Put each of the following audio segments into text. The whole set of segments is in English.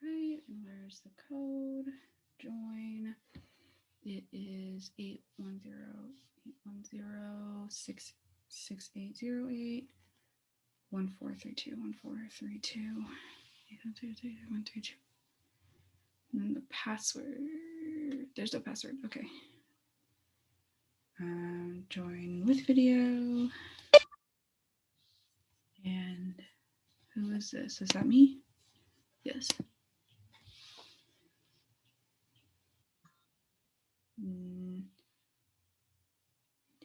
right, and where's the code? Join. It is 810-66808 1432 1432 132. And then the password. There's no password. Okay. Join with video. And who is this? Is that me? Yes.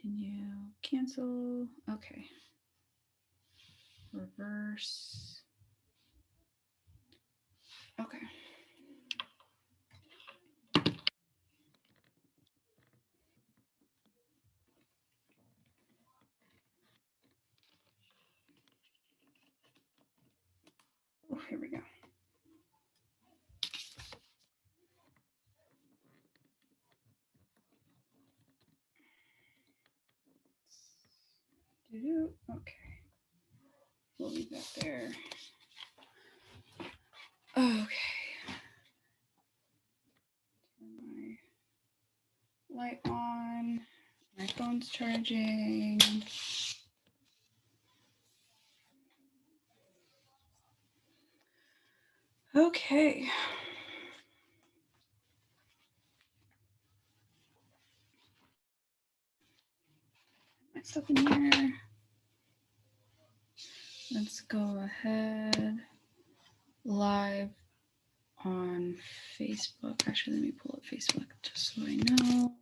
Continue. Cancel. Okay. Reverse. Okay. Oh, here we go. Okay. We'll leave that there. Okay. Turn my light on. My phone's charging. Okay. My stuff in here. Let's go ahead. Live on Facebook. Actually, let me pull up Facebook just so I know.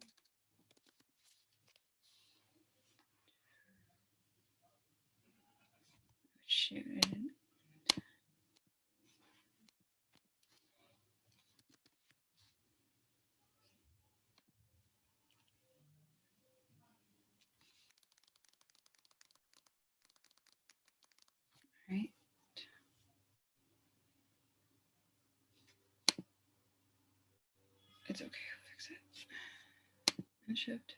Share it. Right. It's okay. I'll fix it. And shift.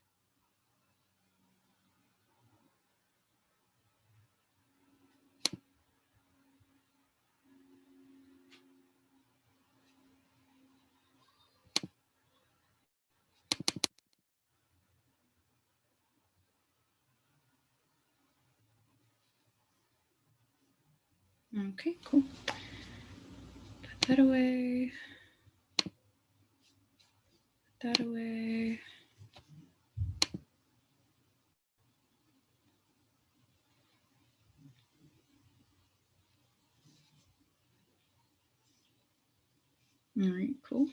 Okay, cool. Put that away. Put that away. All right, cool.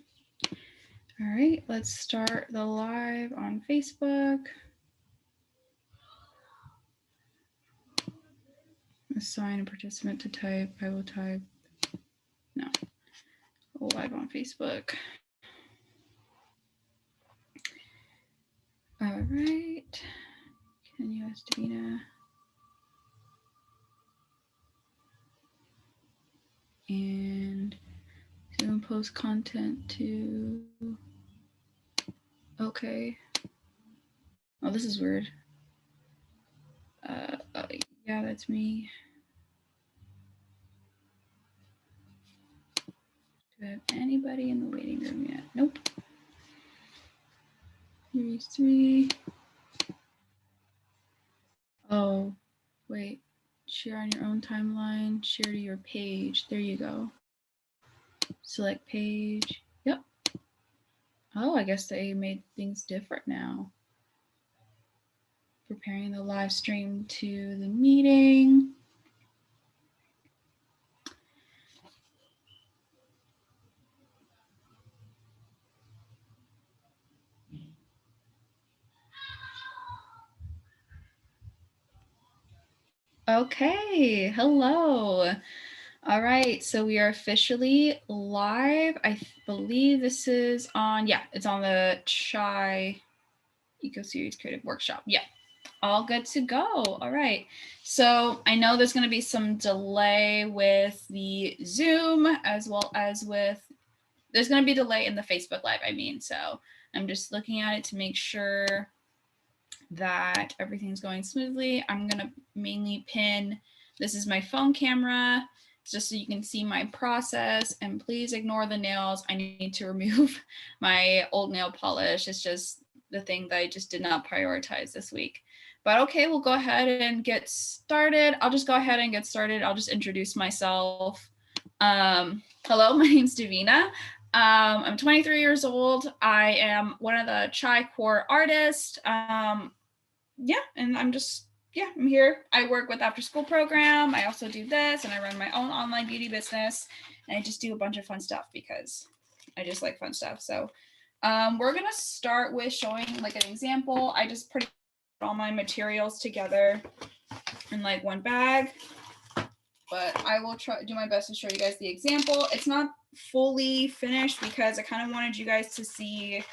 All right, let's start the live on Facebook. Assign a participant to type. I will type. No. Live on Facebook. All right. Can you ask Devina? And Zoom post content to. Okay. Oh, this is weird. Yeah, that's me. Do I have anybody in the waiting room yet? Nope. Series 3. Oh, wait. Share on your own timeline. Share to your page. There you go. Select page. Yep. Oh, I guess they made things different now. Preparing the live stream to the meeting. Okay, hello. All right, so we are officially live. I believe this is on, yeah, it's on the Chai Eco Series Creative Workshop. Yeah, all good to go. All right, so I know there's gonna be some delay with the Zoom as well as with, there's gonna be a delay in the Facebook Live, I mean, so I'm just looking at it to make sure that everything's going smoothly. I'm gonna mainly pin, this is my phone camera, just so you can see my process. And please ignore the nails. I need to remove my old nail polish. It's just the thing that I just did not prioritize this week. But okay, we'll go ahead and get started. I'll just go ahead and get started. I'll just introduce myself. Hello, my name's Devina. I'm 23 years old. I am one of the Chai Core artists. Yeah, and I'm here. I work with after school program. I also do this, and I run my own online beauty business, and I just do a bunch of fun stuff because I just like fun stuff. So we're gonna start with showing like an example. I just put all my materials together in like one bag, but I will do my best to show you guys the example. It's not fully finished because I kind of wanted you guys to see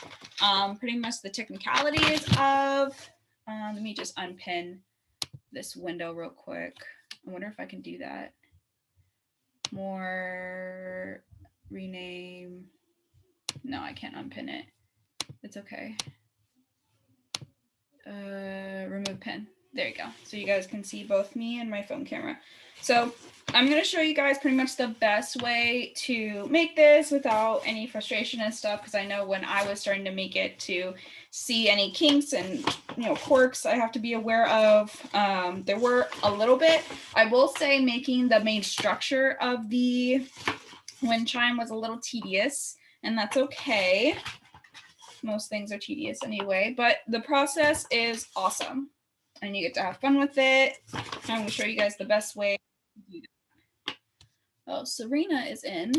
pretty much the technicalities of, let me just unpin this window real quick. I wonder if I can do that. More, rename. No, I can't unpin it. It's okay. Remove pin. There you go. So you guys can see both me and my phone camera. So I'm going to show you guys pretty much the best way to make this without any frustration and stuff, because I know when I was starting to make it, to see any kinks and quirks I have to be aware of. There were a little bit. I will say making the main structure of the wind chime was a little tedious, and that's okay. Most things are tedious anyway, but the process is awesome and you get to have fun with it. I'm going to show you guys the best way to do that. Oh, Serena is in.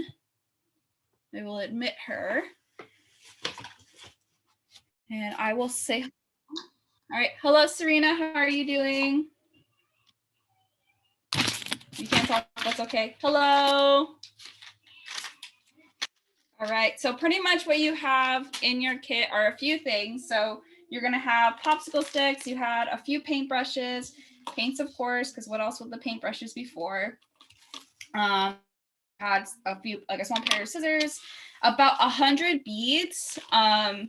I will admit her. And I will say, all right, hello, Serena. How are you doing? You can't talk, that's okay. Hello. All right, so pretty much what you have in your kit are a few things. So you're gonna have popsicle sticks, you had a few paintbrushes, paints of course, because what else would the paintbrushes be for? Had a few, like a small pair of scissors, about 100 beads. I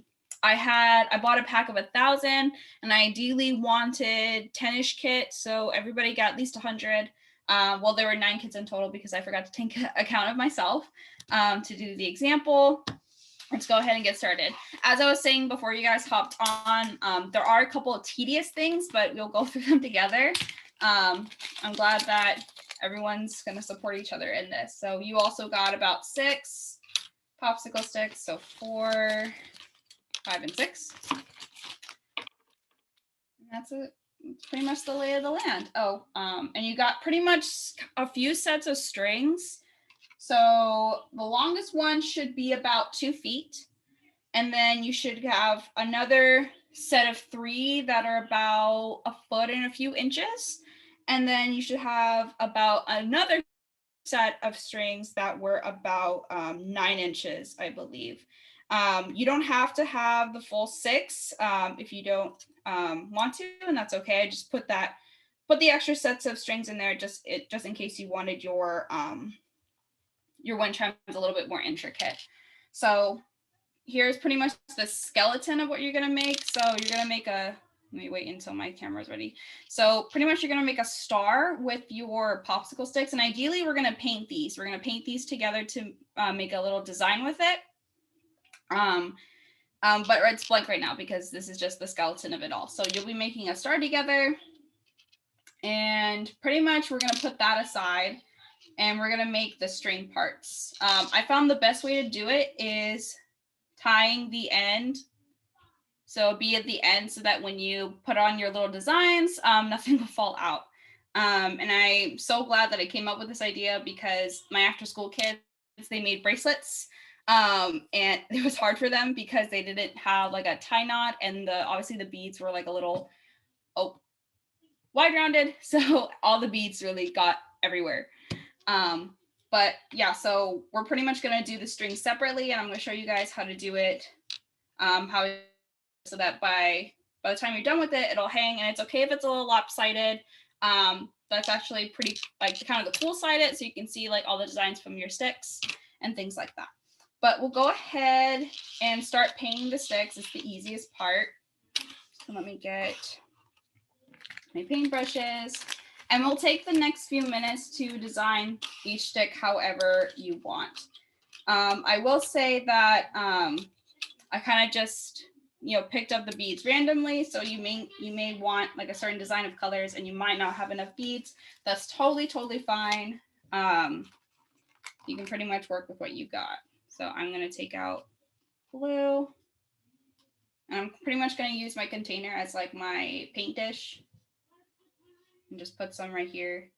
bought a pack of 1,000 and I ideally wanted 10-ish kit, so everybody got at least 100. Well, there were 9 kits in total because I forgot to take account of myself to do the example. Let's go ahead and get started. As I was saying before you guys hopped on, there are a couple of tedious things, but we'll go through them together. I'm glad that everyone's going to support each other in this. So you also got about 6 popsicle sticks. So 4, 5, and 6. And that's it. Pretty much the lay of the land. Oh, and you got pretty much a few sets of strings. So the longest one should be about 2 feet. And then you should have another set of 3 that are about 1 foot and a few inches. And then you should have about another set of strings that were about 9 inches, I believe. You don't have to have the full 6 if you don't want to, and that's okay. I just put the extra sets of strings in there just in case you wanted your wind chimes a little bit more intricate. So here's pretty much the skeleton of what you're going to make. So you're going to make let me wait until my camera's ready. So pretty much you're going to make a star with your popsicle sticks. And ideally we're going to paint these. We're going to paint these together to make a little design with it. But it's blank right now because this is just the skeleton of it all. So you'll be making a star together. And pretty much we're going to put that aside. And we're going to make the string parts. I found the best way to do it is tying the end. So be at the end so that when you put on your little designs, nothing will fall out. And I'm so glad that I came up with this idea because my after school kids, they made bracelets. And it was hard for them because they didn't have like a tie knot, and obviously the beads were like a little wide rounded. So all the beads really got everywhere. But yeah, so we're pretty much going to do the string separately, and I'm going to show you guys how to do it, so that by the time you're done with it, it'll hang, and it's okay if it's a little lopsided. That's actually pretty like kind of the cool side of it, so you can see like all the designs from your sticks and things like that. But we'll go ahead and start painting the sticks. It's the easiest part. So let me get my paint brushes. And we'll take the next few minutes to design each stick however you want. I will say that I kind of just, picked up the beads randomly. So you may want like a certain design of colors and you might not have enough beads. That's totally, totally fine. You can pretty much work with what you got. So I'm going to take out blue. And I'm pretty much going to use my container as like my paint dish. And just put some right here.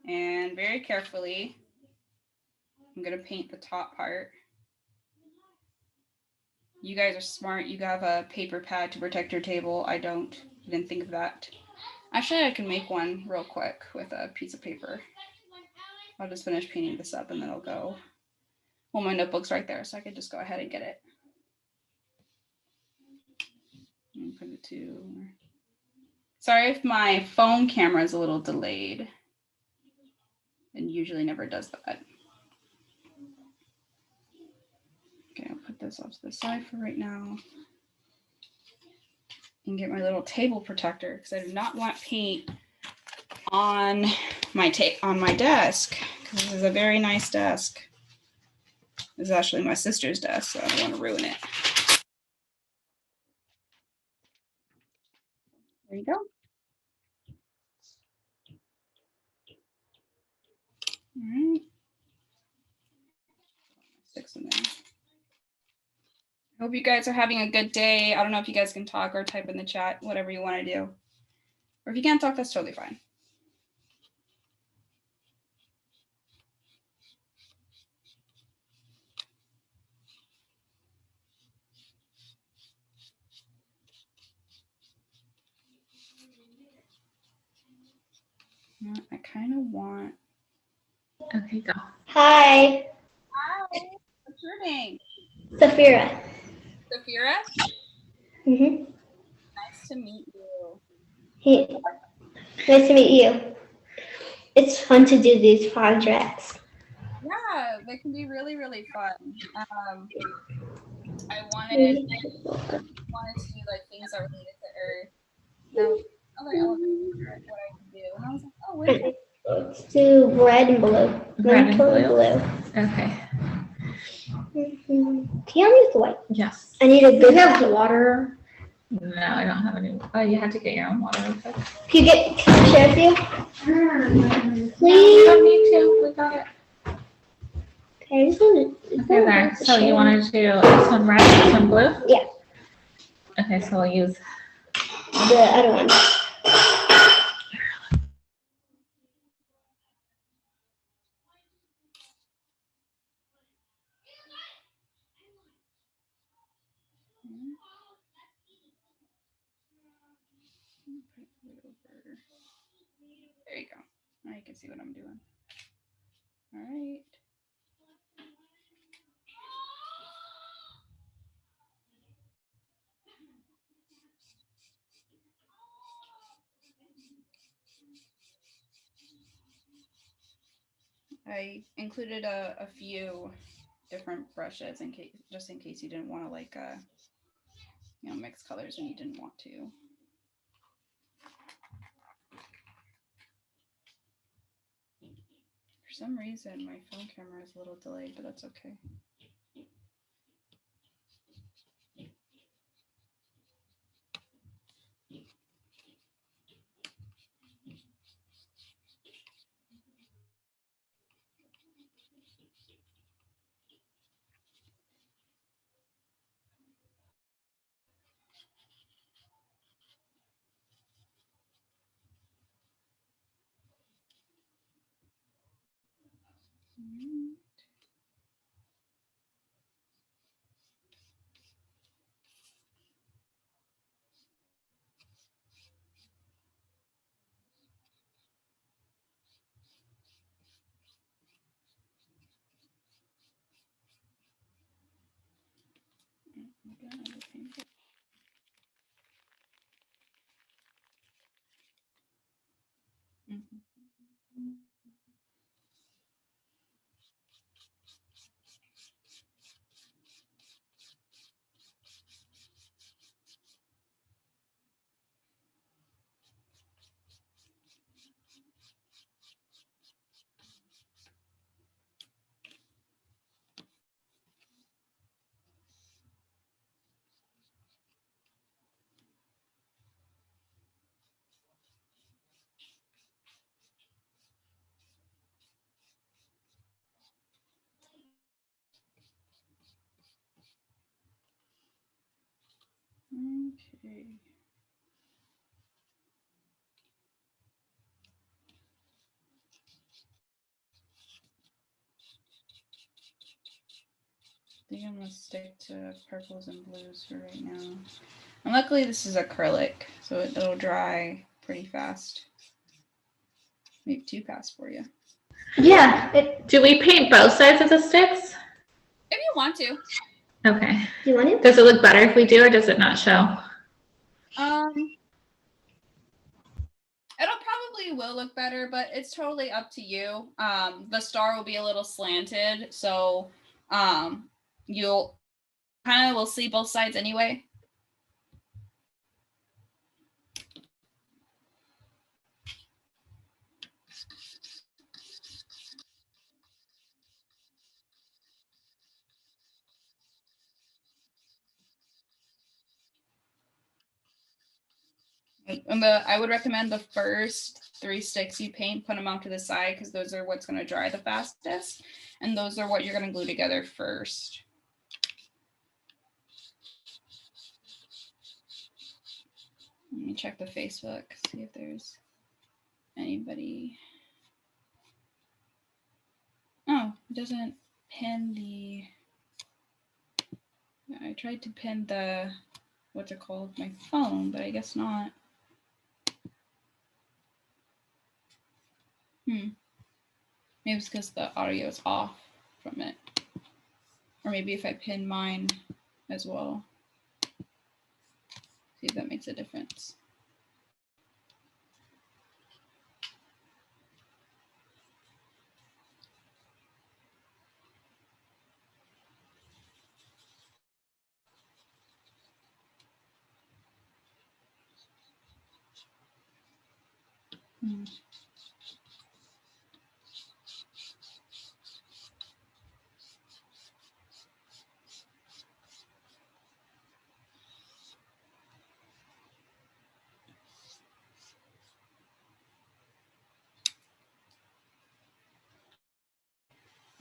And very carefully, I'm going to paint the top part. You guys are smart. You have a paper pad to protect your table. I don't. I didn't think of that. Actually, I can make one real quick with a piece of paper. I'll just finish painting this up and then I'll go. Well, my notebook's right there, so I could just go ahead and get it. And put it to. Sorry if my phone camera is a little delayed. And usually never does that. Okay, I'll put this off to the side for right now. And get my little table protector because I do not want paint on my desk because this is a very nice desk. This is actually my sister's desk, so I don't want to ruin it. There you go. All right. Sticks in there. I hope you guys are having a good day. I don't know if you guys can talk or type in the chat, whatever you want to do. Or if you can't talk, that's totally fine. I kind of want. Okay, go. Hi. Hi. What's your name? Safira. Safira? Mm-hmm. Nice to meet you. Hey. Nice to meet you. It's fun to do these projects. Yeah, they can be really, really fun. I wanted to do like things that related to Earth. No, other elements of what I can do. And I was like, oh, wait. Let's do red and blue. Red and totally blue. Okay. Mm-hmm. Can you use the white? Yes. I need a good. You have the water? No, I don't have any. Oh, you had to get your own water. Okay. Can I share with you? Please. No, you don't need to. We got it. Okay, I just want to. Okay, there. So you wanted to do this one red, this one blue? Yeah. Okay, so we'll use the other one. There you go. Now you can see what I'm doing. All right. I included a few different brushes in case, just in case you didn't want to like, mix colors when you didn't want to. For some reason, my phone camera is a little delayed, but that's okay. Okay. I think I'm gonna stick to purples and blues for right now. And luckily this is acrylic, so it'll dry pretty fast. Maybe too fast for you. Yeah. Do we paint both sides of the sticks? If you want to. Okay. Do you want it? Does it look better if we do, or does it not show? It'll probably will look better, but it's totally up to you. The star will be a little slanted, so you'll kind of will see both sides anyway. And I would recommend the first 3 sticks you paint, put them off to the side because those are what's going to dry the fastest. And those are what you're going to glue together first. Let me check the Facebook, see if there's anybody. Oh, it doesn't pin the. I tried to pin the, what's it called, my phone, but I guess not. Maybe it's because the audio is off from it. Or maybe if I pin mine as well. See if that makes a difference.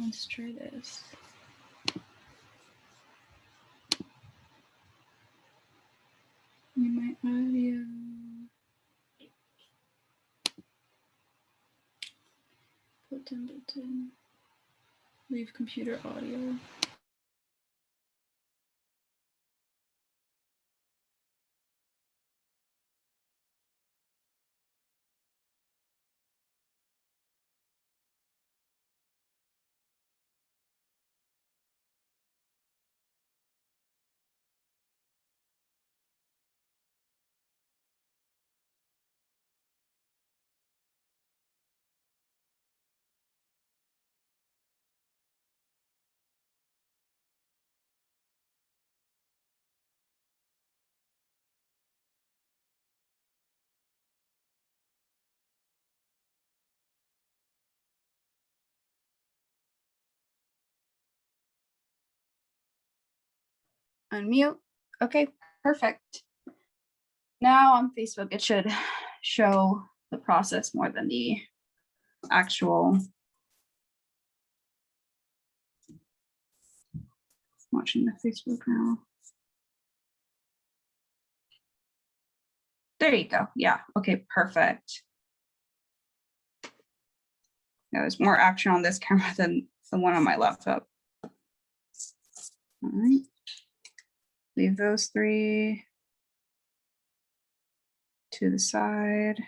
Let's try this. My audio. Button. Leave computer audio. Unmute. Okay, perfect. Now on Facebook, it should show the process more than the actual. Watching the Facebook now. There you go. Yeah. Okay, perfect. Yeah, there's more action on this camera than the one on my laptop. All right. Leave those 3 to the side.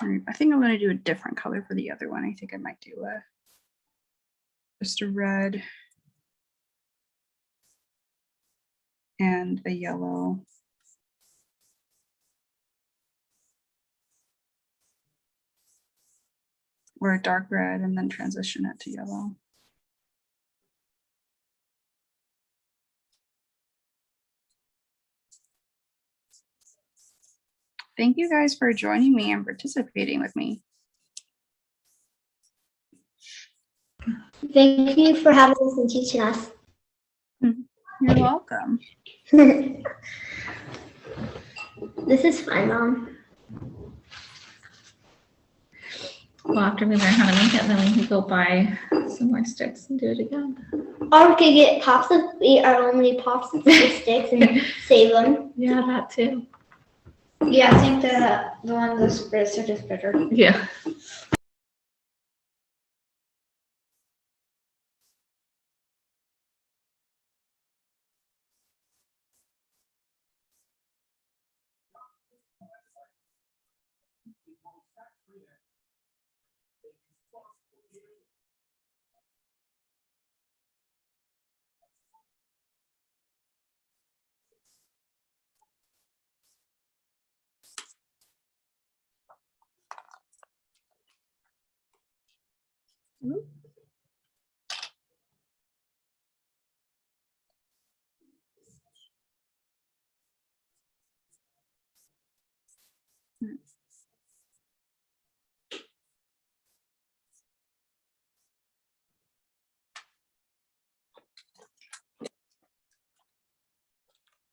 All right, I think I'm going to do a different color for the other one. I think I might do just a red and a yellow. Or a dark red and then transition it to yellow. Thank you guys for joining me and participating with me. Thank you for having us and teaching us. You're welcome. This is fun, Mom. Well, after we learn how to make it, then we can go buy some more sticks and do it again. Or we could get eat our own popsicle sticks and save them. Yeah, that too. Yeah, I think the one the spritz are just better. Yeah.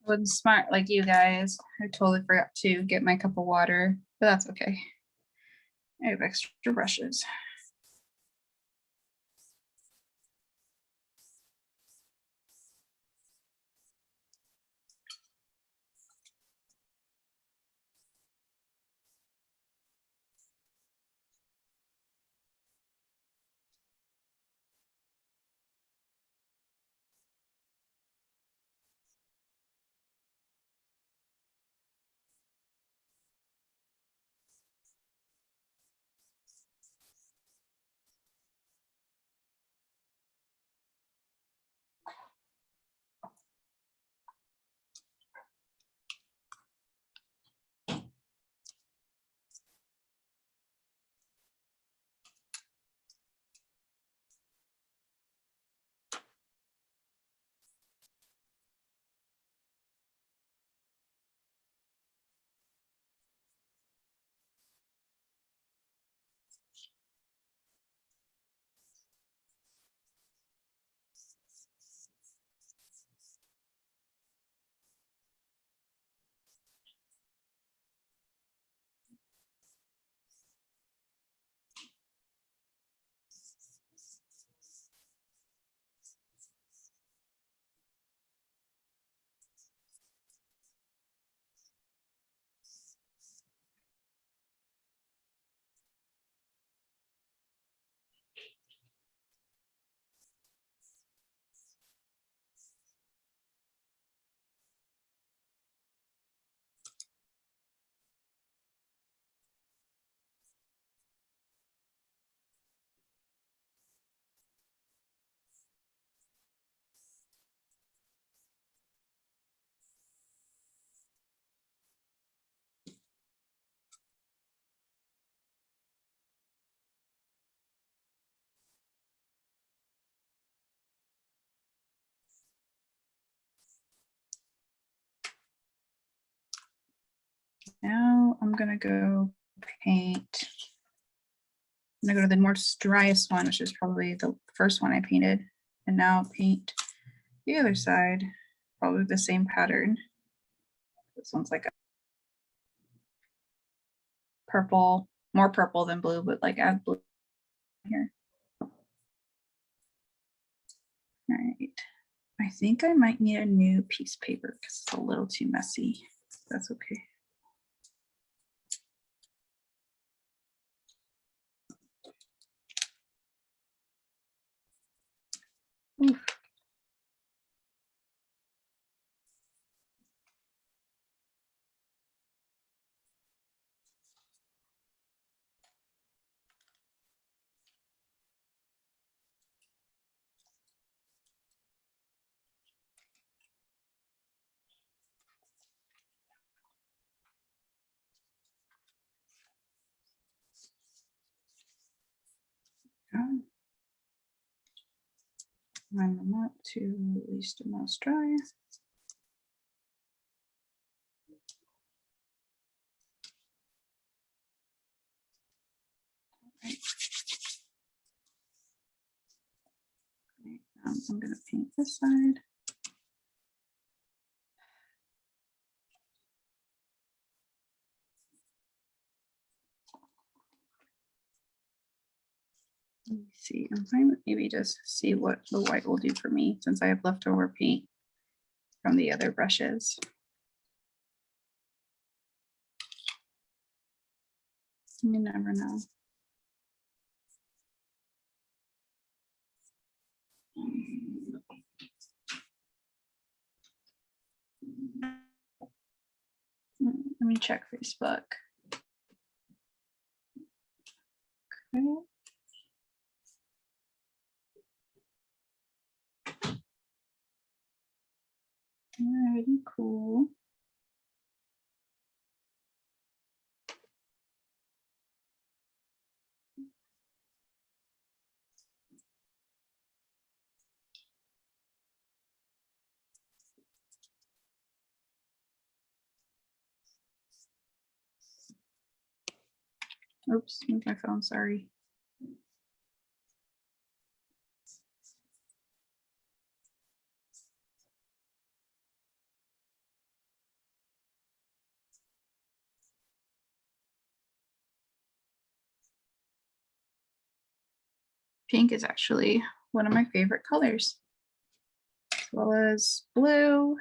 Wasn't smart like you guys. I totally forgot to get my cup of water, but that's okay. I have extra brushes. Now I'm gonna go paint. I'm gonna go to the more driest one, which is probably the first one I painted, and now paint the other side, probably the same pattern. This one's like a purple, more purple than blue, but like add blue here. All right. I think I might need a new piece of paper because it's a little too messy. That's okay. Oof. Line them up to least to most dry. Right. I'm going to paint this side. Let me see. I'm trying to maybe just see what the white will do for me since I have leftover paint from the other brushes. You never know. Let me check Facebook. Okay. Alrighty, cool. Oops, moved my phone, sorry. Pink is actually one of my favorite colors, as well as blue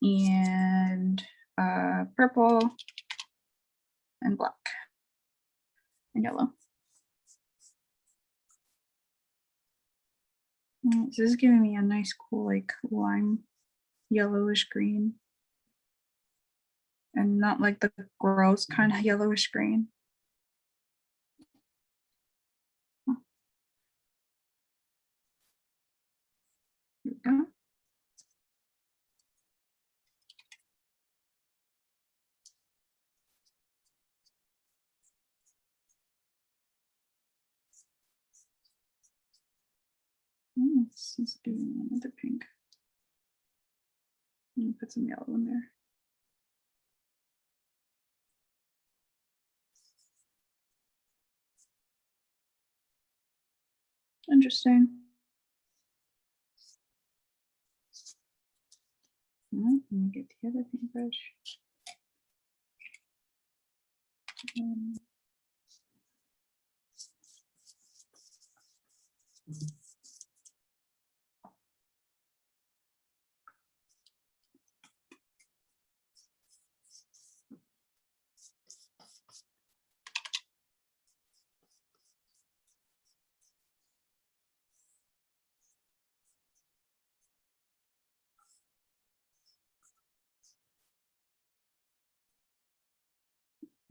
and purple and black and yellow. This is giving me a nice cool like lime yellowish green and not like the gross kind of yellowish green. Here we go. This is giving me another pink. I'm gonna put some yellow in there. Interesting. Let me get the other paintbrush.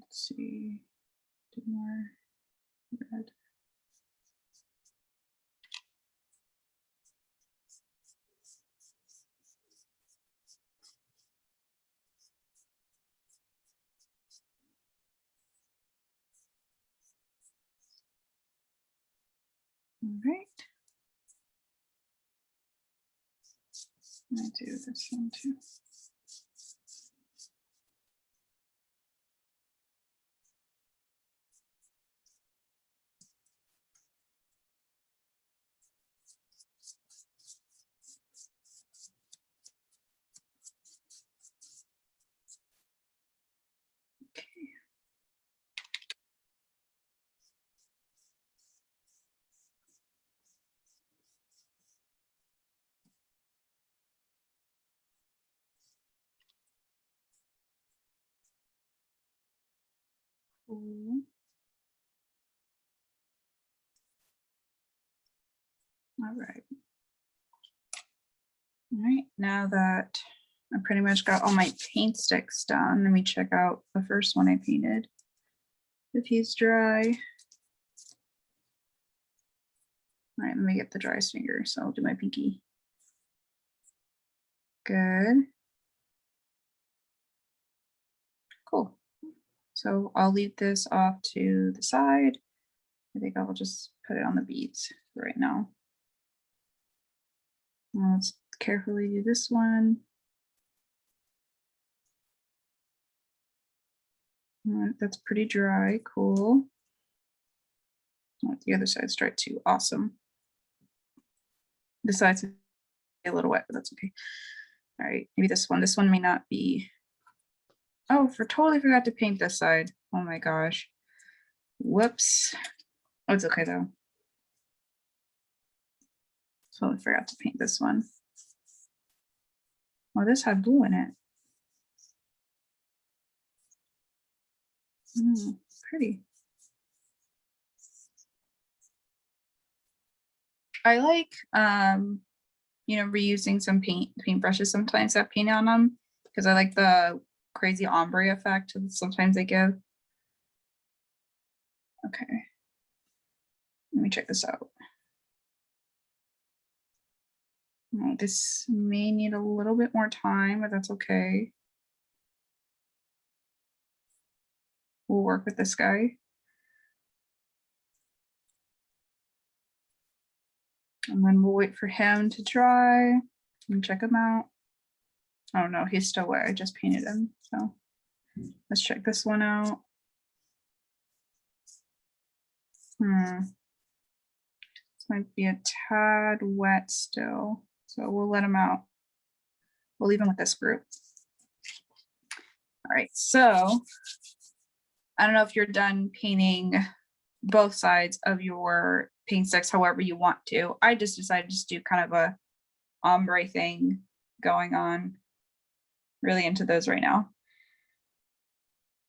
Let's see, do more red. All right. I do this one too. Cool. All right. All right, now that I pretty much got all my paint sticks done, let me check out the first one I painted. If he's dry. All right, let me get the driest finger, so I'll do my pinky. Good. Cool. So I'll leave this off to the side. I think I'll just put it on the beads right now. Let's carefully do this one. All right, that's pretty dry, cool. Oh, the other side's dry too, awesome. This side's a little wet, but that's okay. All right, maybe this one may not be. Oh, totally forgot to paint this side. Oh my gosh. Whoops. Oh, it's okay though. Totally forgot to paint this one. Oh, this had blue in it. Pretty. I like reusing some paintbrushes sometimes that paint on them because I like the crazy ombre effect that sometimes they give. Okay. Let me check this out. Oh, this may need a little bit more time, but that's okay. We'll work with this guy. And then we'll wait for him to dry and check him out. Oh no, he's still wet. I just painted him. So let's check this one out. This might be a tad wet still. So we'll let him out. We'll leave him with this group. All right, so I don't know if you're done painting both sides of your paint sticks however you want to. I just decided to do kind of a ombre thing going on. Really into those right now.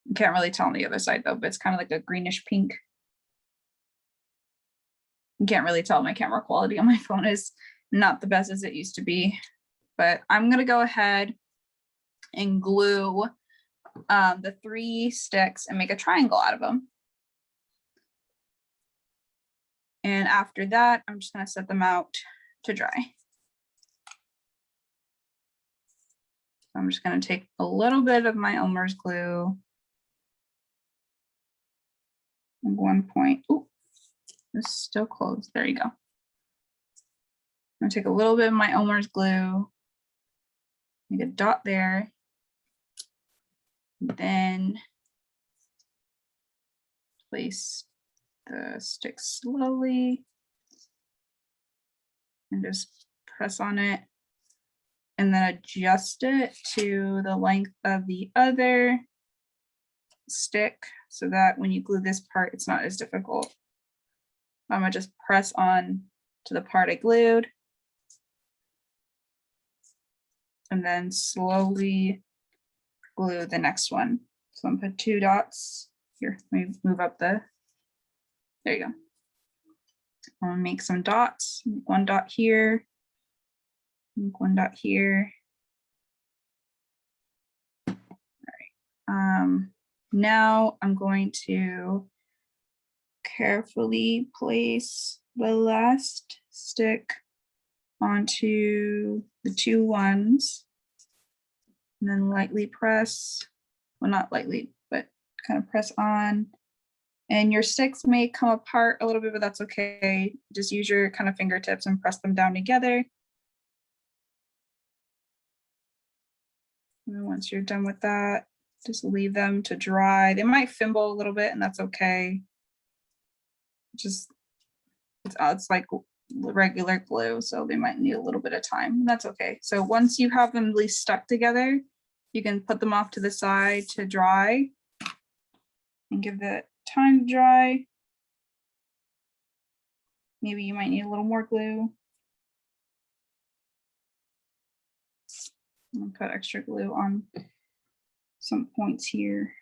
You can't really tell on the other side though, but it's kind of like a greenish pink. You can't really tell. My camera quality on my phone is not the best as it used to be, but I'm gonna go ahead and glue the 3 sticks and make a triangle out of them. And after that, I'm just gonna set them out to dry. I'm just gonna take a little bit of my Elmer's glue. And 1 point, ooh, it's still closed, there you go. I'm gonna take a little bit of my Elmer's glue, make a dot there, and then place the stick slowly and just press on it and then adjust it to the length of the other stick so that when you glue this part, it's not as difficult. I'm gonna just press on to the part I glued and then slowly glue the next one. So I'm gonna put 2 dots here. Let me move up there you go. I'll make some dots, make 1 dot here, make 1 dot here. All right. Now I'm going to carefully place the last stick onto the 2 ones and then lightly press, well, not lightly, but kind of press on. And your sticks may come apart a little bit, but that's okay. Just use your kind of fingertips and press them down together. And then once you're done with that, just leave them to dry. They might fimble a little bit and that's okay. Just, it's like regular glue, so they might need a little bit of time. That's okay. So once you have them at least stuck together, you can put them off to the side to dry and give it time to dry. Maybe you might need a little more glue. I'm gonna put extra glue on some points here.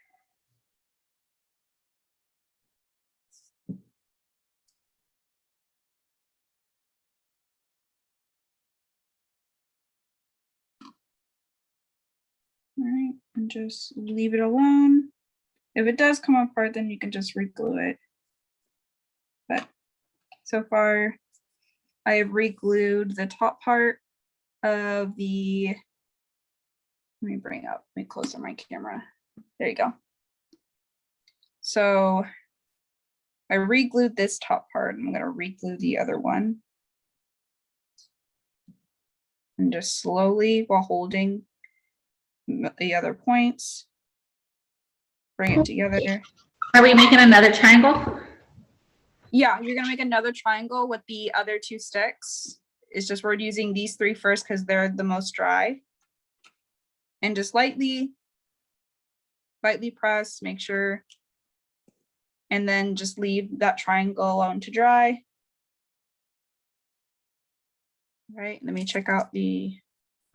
All right, and just leave it alone. If it does come apart, then you can just re-glue it. But so far, I have re-glued the top part of the, let me close on my camera. There you go. So I re-glued this top part. I'm gonna re-glue the other one. And just slowly, while holding the other points, bring it together. Are we making another triangle? Yeah, you're gonna make another triangle with the other 2 sticks. It's just we're using these 3 first because they're the most dry. And just lightly press, make sure. and then just leave that triangle alone to dry. All right, let me check out the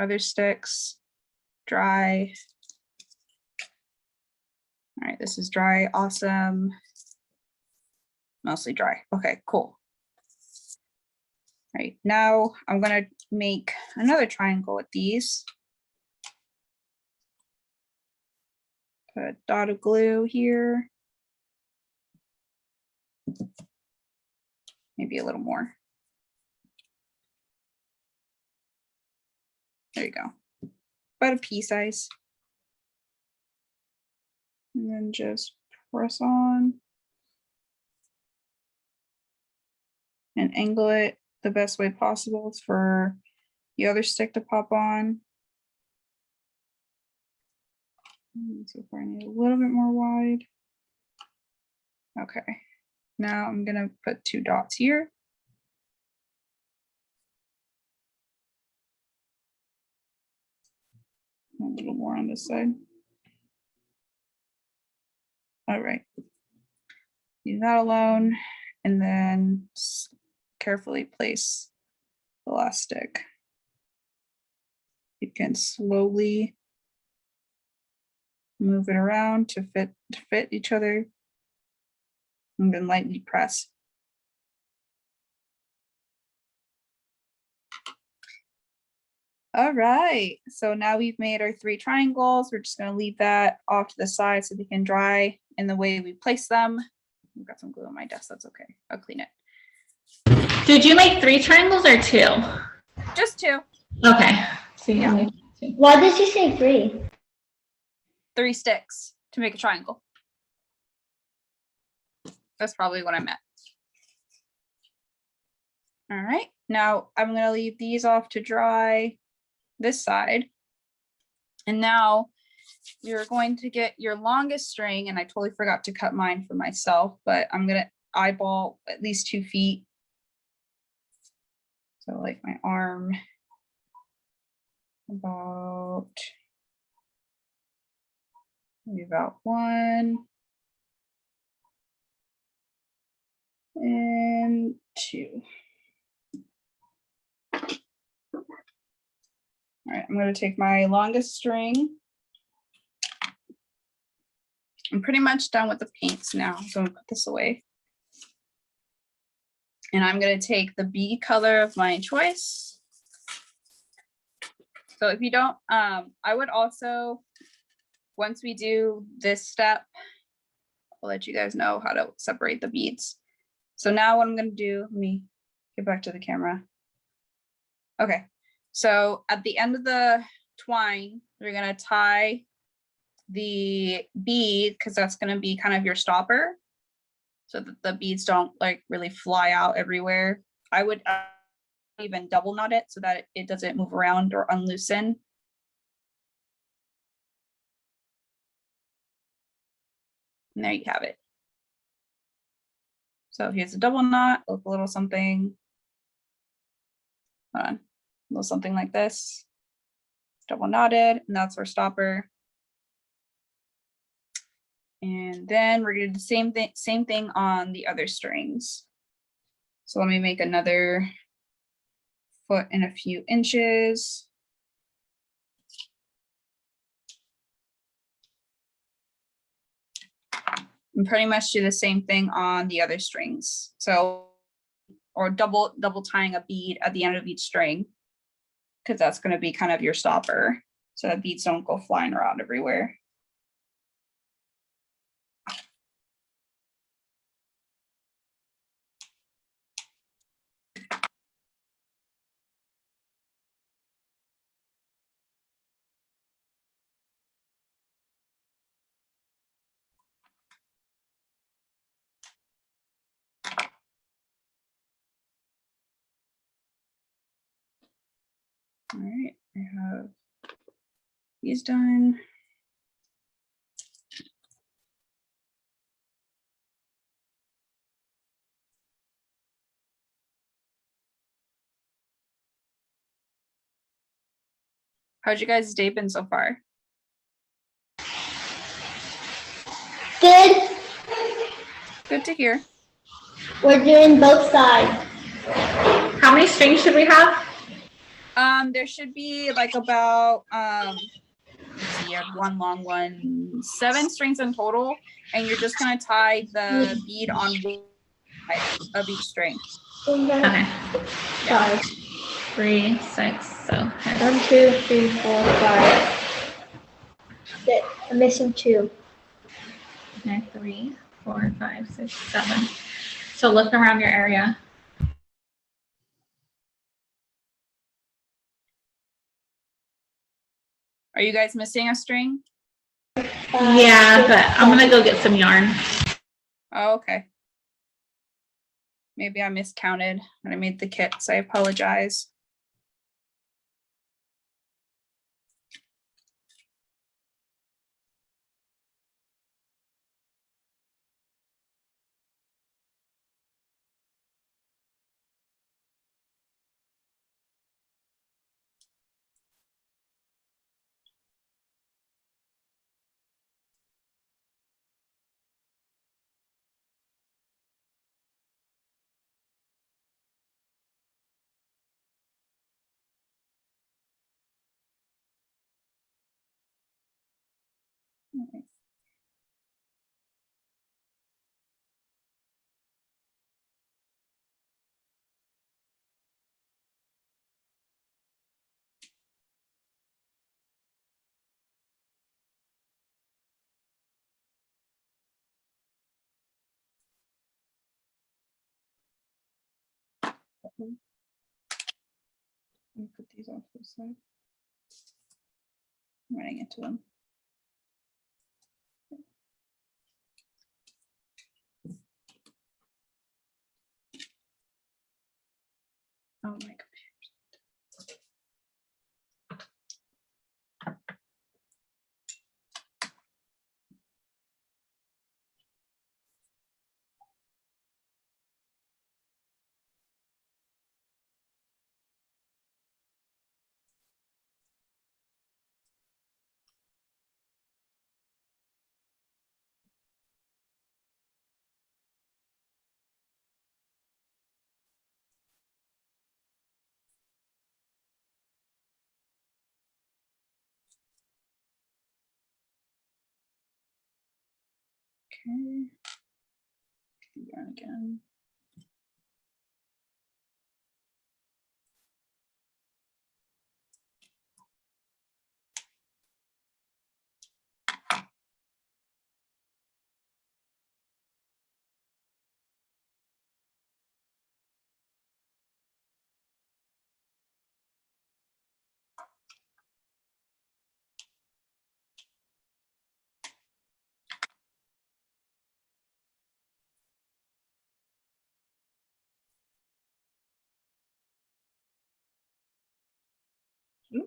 other sticks. Dry. All right, this is dry, awesome. Mostly dry, okay, cool. All right, now I'm gonna make another triangle with these. Put a dot of glue here. Maybe a little more. There you go. About a pea size. And then just press on. And angle it the best way possible for the other stick to pop on. So far I need a little bit more wide. Okay, now I'm gonna put 2 dots here. A little more on this side. All right, leave that alone, and then carefully place the last stick. You can slowly move it around to fit each other, and then lightly press. All right, so now we've made our 3 triangles. We're just going to leave that off to the side so they can dry in the way we place them. I've got some glue on my desk, that's okay. I'll clean it. Did you make 3 triangles or 2? Just 2. Okay. So you Yeah. made 2. Why did you say 3? 3 sticks to make a triangle. That's probably what I meant. All right, now I'm going to leave these off to dry this side. And now you're going to get your longest string, and I totally forgot to cut mine for myself, but I'm going to eyeball at least 2 feet. So like my arm, maybe about 1 and 2. All right, I'm going to take my longest string. I'm pretty much done with the paints now, so I'm going to put this away. And I'm going to take the bead color of my choice. So if you don't, I would also, once we do this step, I'll let you guys know how to separate the beads. So now what I'm going to do, let me get back to the camera. Okay, so at the end of the twine, we're going to tie the bead, because that's going to be kind of your stopper, so that the beads don't like really fly out everywhere. I would even double knot it so that it doesn't move around or unloosen. And there you have it. So here's a double knot, look a little something. Hold on, a little something like this. Double knotted, and that's our stopper. And then we're gonna do the same thing on the other strings. So let me make another foot and a few inches. And pretty much do the same thing on the other strings. So, or double tying a bead at the end of each string, because that's going to be kind of your stopper, so that beads don't go flying around everywhere. All right, I have these done. How's you guys' day been so far? Good. Good to hear. We're doing both sides. How many strings should we have? There should be like about let's see, you have one long one, 7 strings in total, and you're just gonna tie the bead on one side of each string. Okay. Sorry. 3, 6. So 1, 2, 3, 4, 5. I'm missing 2. okay, 3, 4, 5, 6, 7. So look around your area. Are you guys missing a string? Yeah, but I'm gonna go get some yarn. Oh, okay. Maybe I miscounted when I made the kit, so I apologize. Let me put these off to the side. I'm running into them. Oh my God. Okay. Yarn again. Ooh.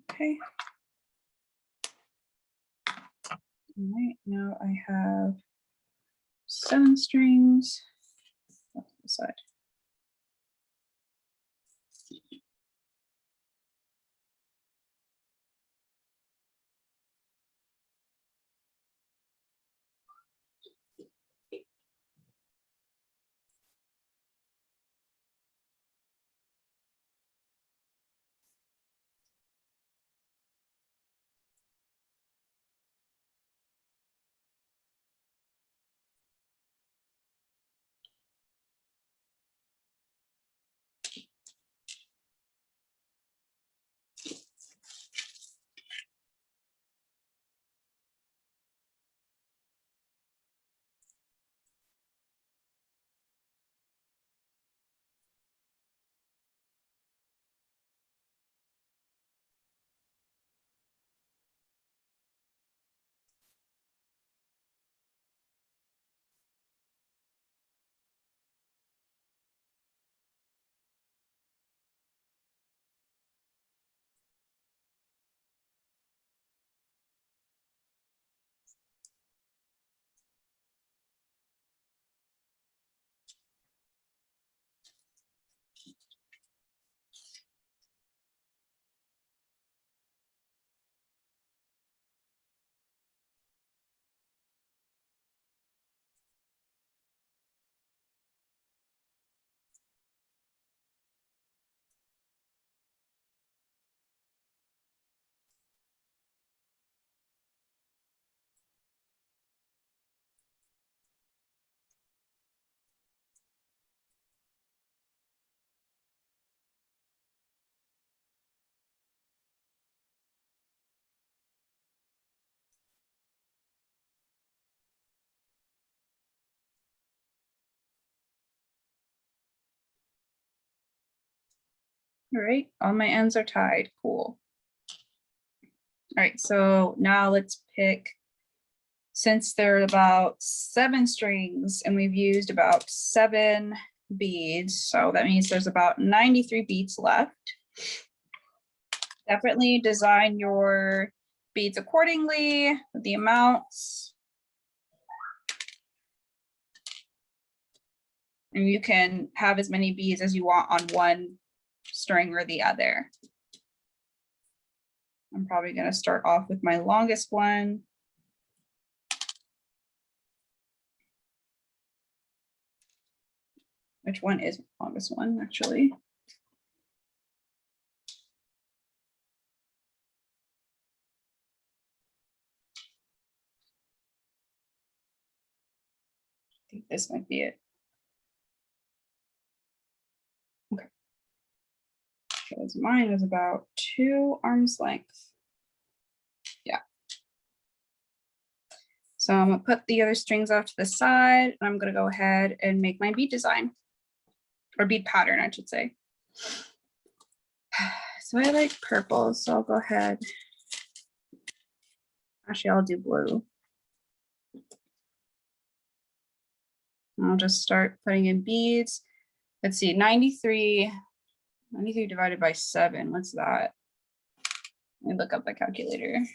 Okay. All right, now I have 7 strings. Off to the side. All right, all my ends are tied, cool. All right, so now let's pick, since there are about 7 strings and we've used about 7 beads, so that means there's about 93 beads left. Definitely design your beads accordingly with the amounts. And you can have as many beads as you want on one string or the other. I'm probably going to start off with my longest one. Which one is the longest one, actually? I think this might be it. Okay. Because mine was about 2 arms length. Yeah. So I'm gonna put the other strings off to the side, and I'm gonna go ahead and make my bead design, or bead pattern, I should say. So I like purple, so I'll go ahead. Actually, I'll do blue. I'll just start putting in beads. Let's see, 93 divided by 7, what's that? Let me look up the calculator.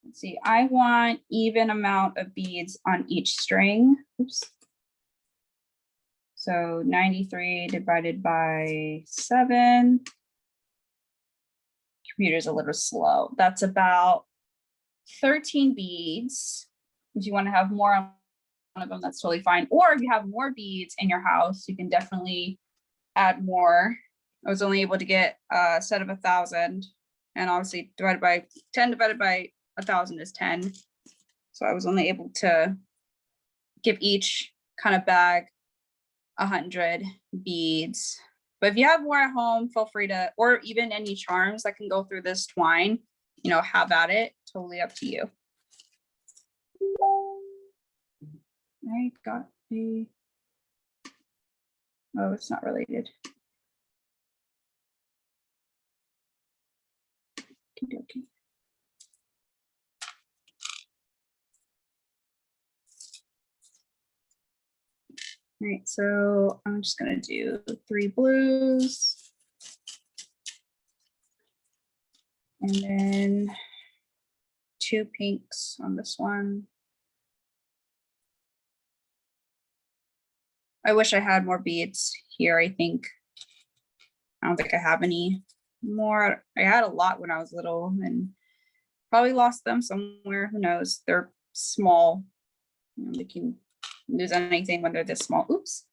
Let's see, I want even amount of beads on each string. Oops. So 93 divided by 7. Computer's a little slow. That's about 13 beads. If you want to have more on one of them, that's totally fine. Or if you have more beads in your house, you can definitely add more. I was only able to get a set of 1,000, and obviously divided by 10 divided by 1,000 is 10. So I was only able to give each kind of bag 100 beads. But if you have more at home, feel free to, or even any charms that can go through this twine, you know, have at it, totally up to you. I got a, oh, it's not related. Okay. All right, so I'm just gonna do 3 blues. And then 2 pinks on this one. I wish I had more beads here, I think. I don't think I have any more. I had a lot when I was little and probably lost them somewhere, who knows. They're small. You know, they can lose anything when they're this small. Oops.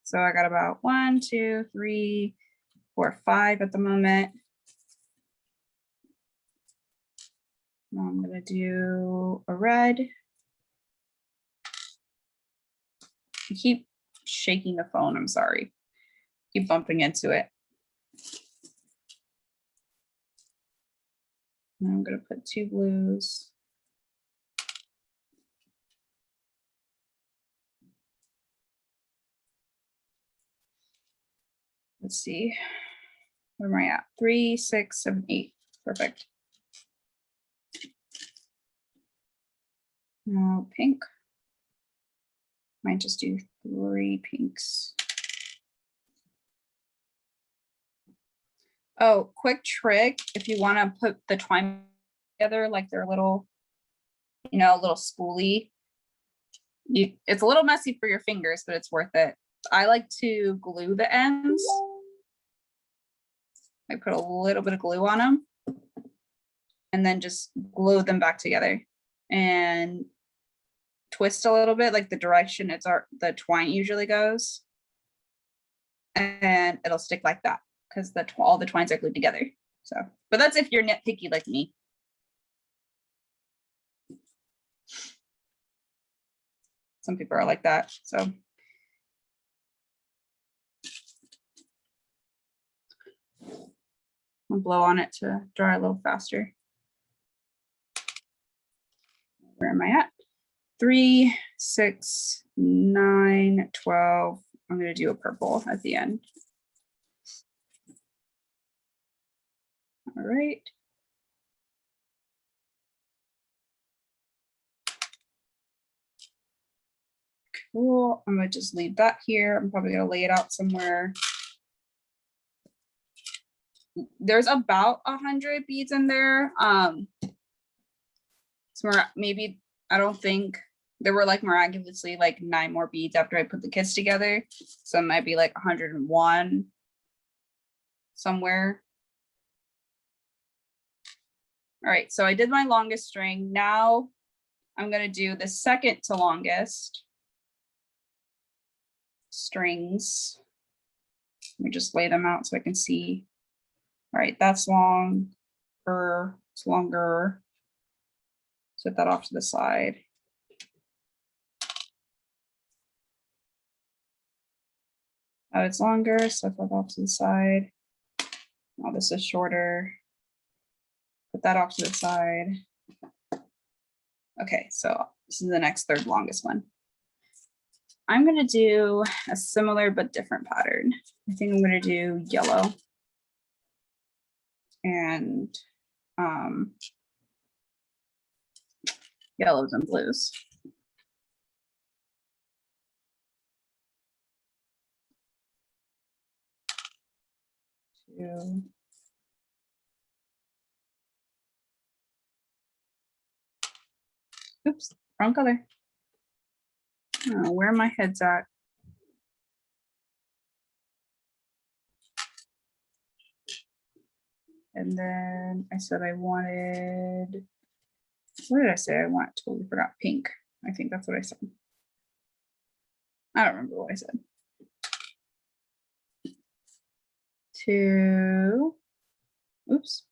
So I got about 1, 2, 3, 4, 5 at the moment. Now I'm gonna do a red. I keep shaking the phone, I'm sorry. Keep bumping into it. Now I'm gonna put 2 blues. Let's see, where am I at? 3, 6, 7, 8, perfect. Now pink. Might just do 3 pinks. Oh, quick trick, if you want to put the twine together like they're little, you know, a little spoolie. It's a little messy for your fingers, but it's worth it. I like to glue the ends. I put a little bit of glue on them and then just glue them back together and twist a little bit like the direction the twine usually goes, and it'll stick like that because all the twines are glued together. So, but that's if you're nitpicky like me. Some people are like that, so. I'll blow on it to dry a little faster. where am I at? 3, 6, 9, 12. I'm going to do a purple at the end. All right. Cool. I'm going to just leave that here. I'm probably going to lay it out somewhere. There's about 100 beads in there. Maybe, I don't think there were like miraculously like 9 more beads after I put the kits together. So it might be like 101 somewhere. All right, so I did my longest string. Now I'm going to do the second to longest strings. Let me just lay them out so I can see. All right, that's longer, it's longer. Set that off to the side. Now it's longer, set that off to the side. Now this is shorter. Put that off to the side. Okay, so this is the next third longest one. I'm gonna do a similar but different pattern. I think I'm gonna do yellow and yellows and blues. Oops, wrong color. Oh, where my head's at. And then I said I wanted, what did I say? I want, totally forgot, pink. I think that's what I said. I don't remember what I said. 2, oops.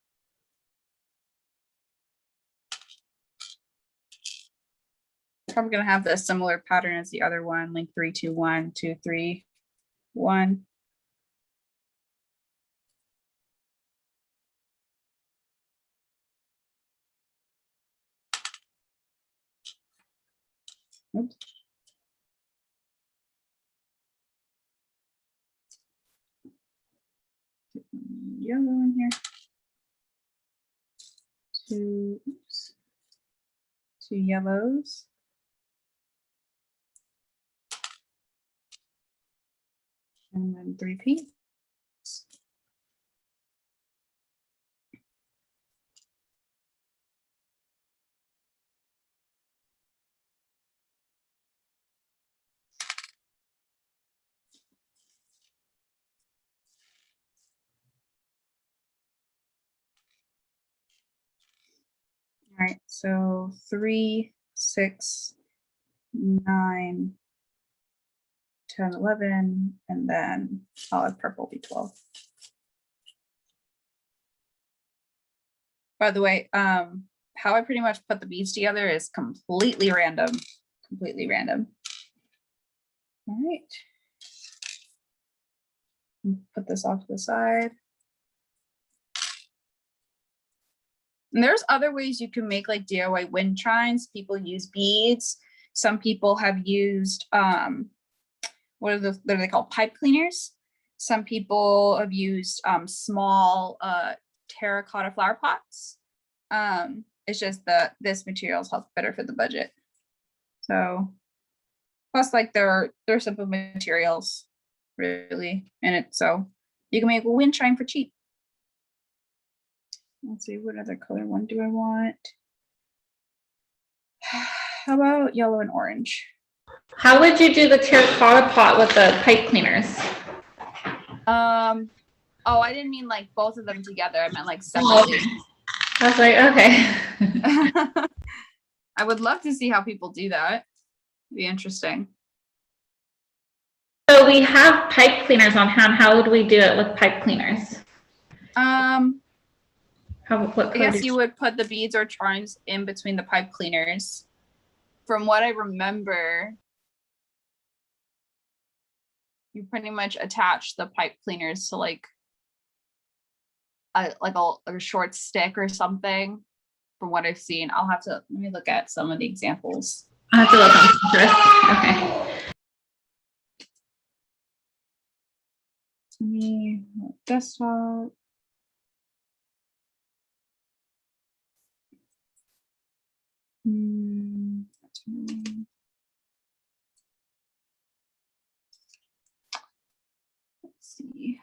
Probably gonna have the similar pattern as the other one, like 3, 2, 1, 2, 3, 1. Oops. Yellow in here. 2, oops. 2 yellows. And then 3 pinks. All right, so 3, 6, 9, 10, 11, and then I'll have purple be 12. By the way, how I pretty much put the beads together is completely random. Completely random. All right. Put this off to the side. And there's other ways you can make like DIY wind chimes. People use beads. Some people have used, what are they called? Pipe cleaners. Some people have used small terracotta flower pots. It's just that this material is better for the budget. So plus like they're simple materials really in it. So you can make a wind chime for cheap. Let's see, what other color one do I want? How about yellow and orange? How would you do the terracotta pot with the pipe cleaners? Oh, I didn't mean like both of them together. I meant like separately. I was like, okay. I would love to see how people do that. It'd be interesting. So we have pipe cleaners on hand. How would we do it with pipe cleaners? I guess you would put the beads or charms in between the pipe cleaners. From what I remember, you pretty much attach the pipe cleaners to like a short stick or something, from what I've seen. I'll have to, let me look at some of the examples. I have to look on Pinterest. Okay. Me, desktop. That's really- Let's see.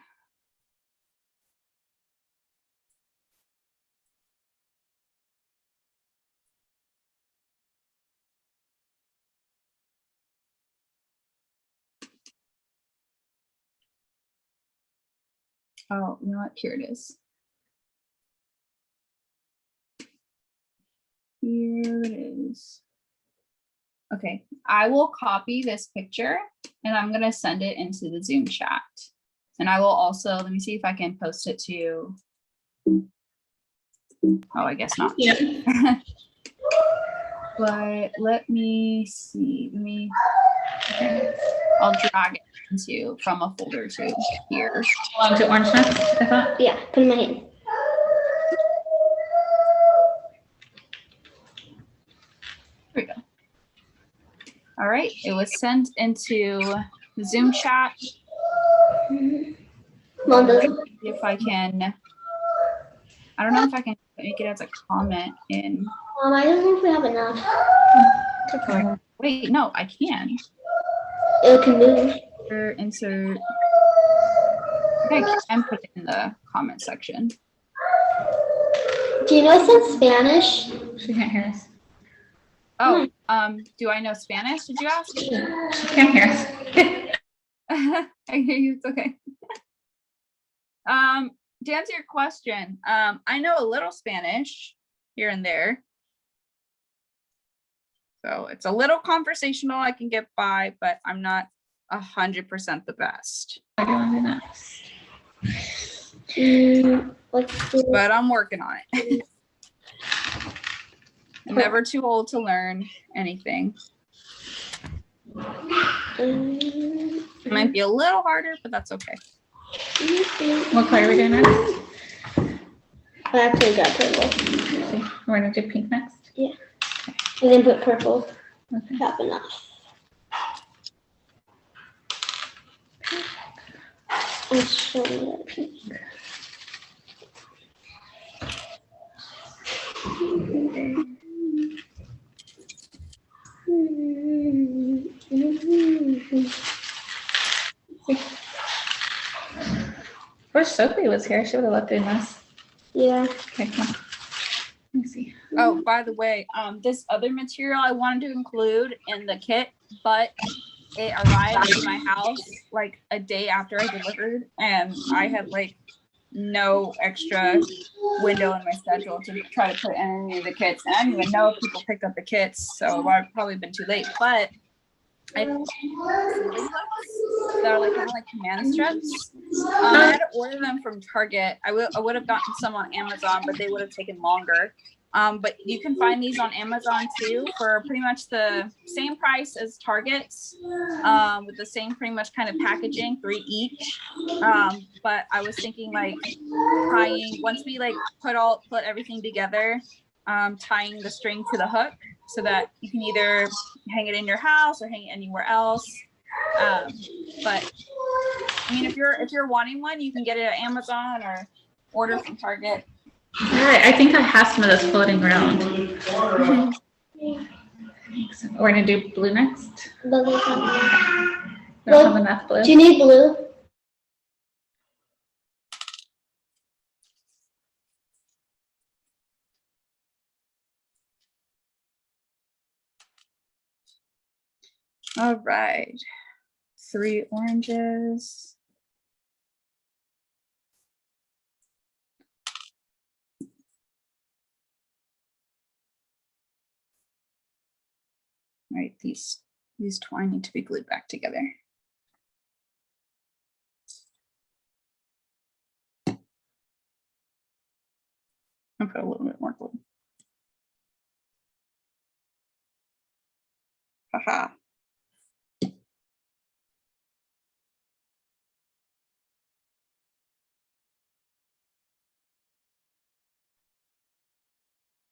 Oh, you know what? Here it is. Here it is. Okay, I will copy this picture and I'm gonna send it into the Zoom chat. And I will also, let me see if I can post it to, oh, I guess not. Yeah. But let me see, I'll drag it into, from a folder to here. Belong to Orange Nuts, I thought. Yeah, put in my hand. Here we go. All right, it was sent into the Zoom chat. Mom does it. If I can, I don't know if I can make it as a comment in. I don't know if we have enough. Okay. Wait, no, I can. It can move. Insert. I think I can put it in the comment section. Do you know it's in Spanish? She can't hear us. Oh, do I know Spanish? Did you ask? She can't hear us. I hear you. It's okay. To answer your question, I know a little Spanish here and there. So it's a little conversational. I can get by, but I'm not 100% the best. What do you want to do next? Let's do But I'm working on it. I'm never too old to learn anything. It might be a little harder, but that's okay. What color are we doing next? I actually got purple. See, we're gonna do pink next. And then put purple. Okay. Have enough. I'm showing you pink. Wish Sophie was here. She would have loved doing this. Yeah. Okay, come on. Let me see. Oh, by the way, this other material I wanted to include in the kit, but it arrived to my house like a day after I delivered, and I had like no extra window in my schedule to try to put in any of the kits. And I didn't even know if people picked up the kits, so I've probably been too late. But I that are like kind of like command strips. I had to order them from Target. I would have gotten some on Amazon, but they would have taken longer. But you can find these on Amazon too for pretty much the same price as Target's, with the same pretty much kind of packaging, 3 each. But I was thinking like tying, once we like put everything together, tying the string to the hook so that you can either hang it in your house or hang it anywhere else. But I mean, if you're wanting one, you can get it at Amazon or order from Target. All right, I think I have some of this floating around. We're gonna do blue next. Blue. We don't have enough blue. Do you need blue? All right, 3 oranges. All right, these twine need to be glued back together. I'll put a little bit more glue. Haha.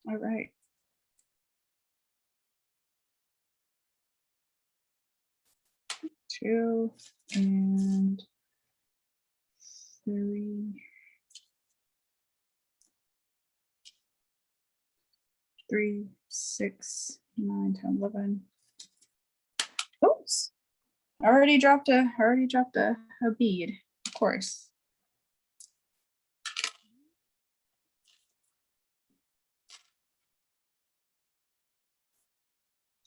All right. Two and three. 3, 6, 9, 10, 11. Oops. I already dropped a bead, of course.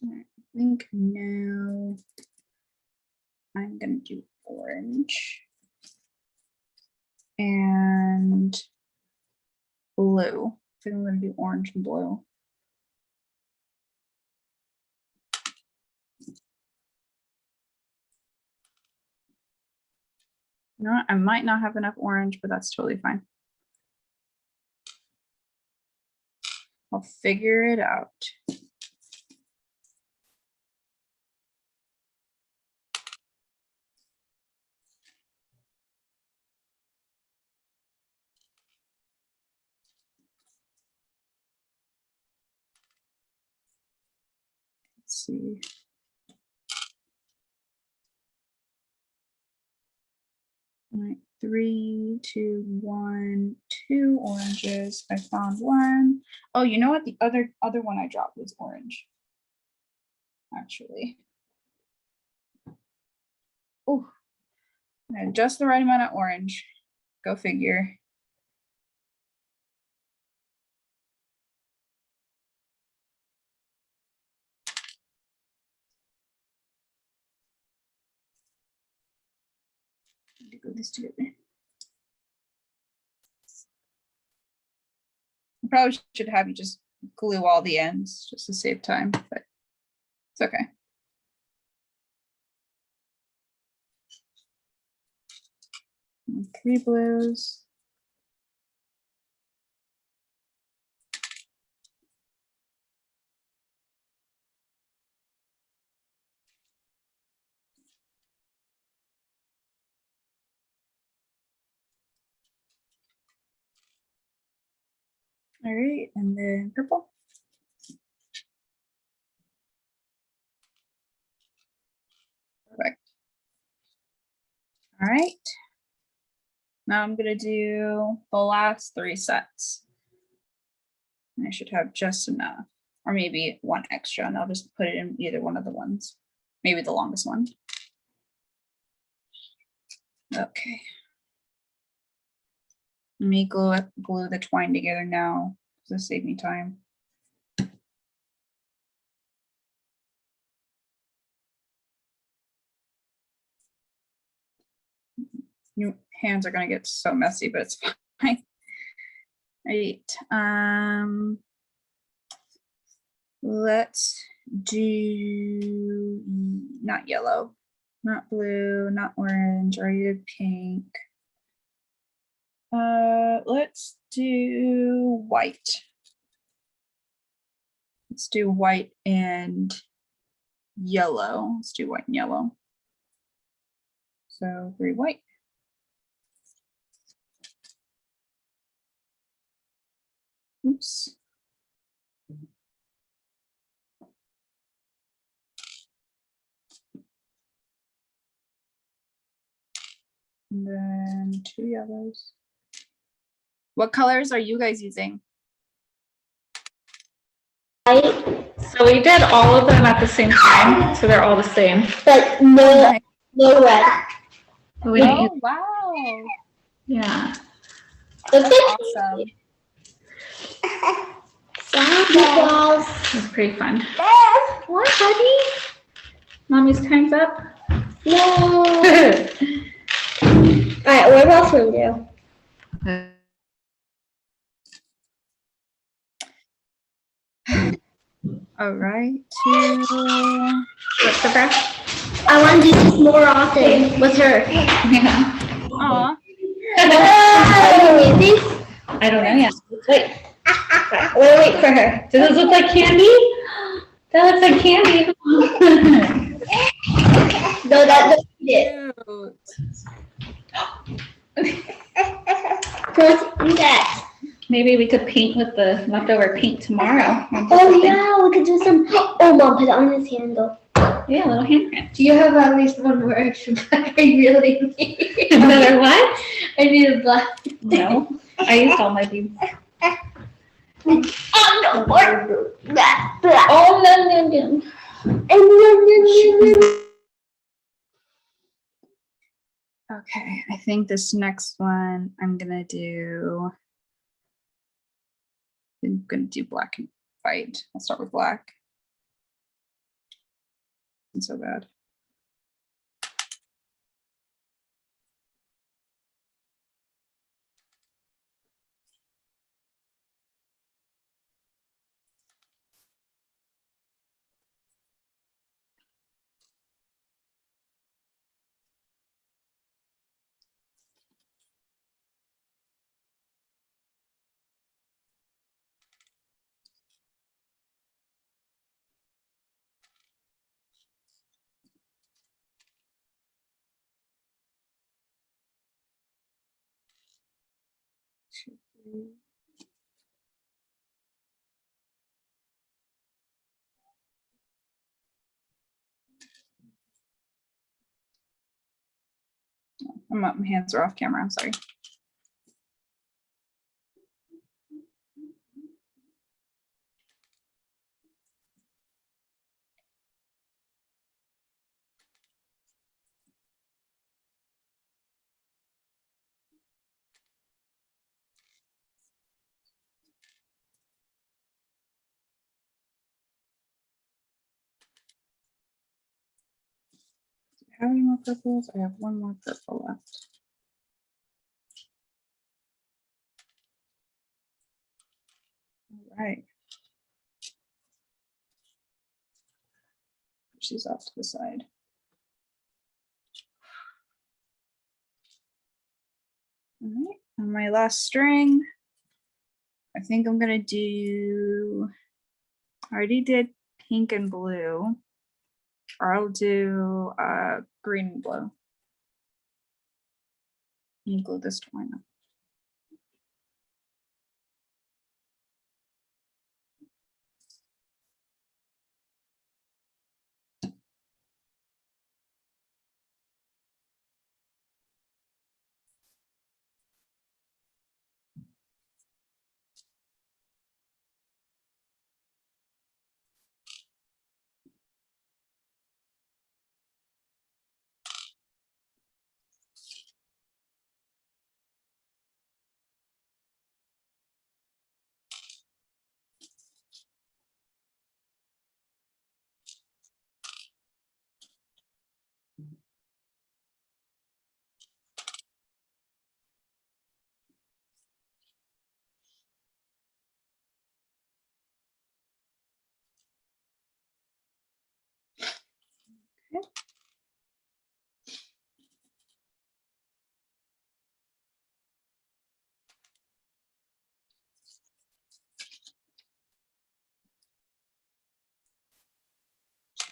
I think now I'm gonna do orange and blue. I think I'm gonna do orange and blue. No, I might not have enough orange, but that's totally fine. I'll figure it out. Let's see. All right, 3, 2, 1, 2 oranges. I found one. Oh, you know what? The other one I dropped was orange. Actually. Oh, just the right amount of orange. Go figure. Need to glue this together. I probably should have you just glue all the ends just to save time, but it's okay. And 3 blues. All right, and then purple. Perfect. All right. Now I'm gonna do the last 3 sets. I should have just enough, or maybe one extra, and I'll just put it in either one of the ones. Maybe the longest one. Okay. Let me glue the twine together now to save me time. Your hands are gonna get so messy, but it's fine. Right. Let's do not yellow, not blue, not orange, or you did pink. Let's do white. Let's do white and yellow. Let's do white and yellow. So 3 white. Oops. And then 2 yellows. What colors are you guys using? White, So we did all of them at the same time, so they're all the same. but no red. We didn't use, Oh, wow. yeah. That's Awesome. Balls. It's pretty fun. What, honey? Mommy's time's up. No. Alright, what else will we do? All right. What's the brush? I want to do this more often with her. Yeah. Aw. Are you these? I don't know yet. Wait. We'll wait for her. Does this look like candy? That looks like candy. No, that's it. Cute. Let's do that. Maybe maybe we could paint with the leftover paint tomorrow. Oh yeah, we could do some. Oh, Mom, put it on this handle. Yeah, little handprint. Do you have at least one more extra black? I really need Another what? I need a black. No, I used all my beads. Oh no, more. Blah, blah. Oh no. Okay, I think this next one I'm gonna do black and white. I'll start with black. It's so bad. Two, three. My hands are off camera. I'm sorry. Do I have any more purples? I have one more purple left. All right. Push these off to the side. All right, on my last string, I think I'm gonna do, I already did pink and blue, or I'll do green and blue. You glue this to mine.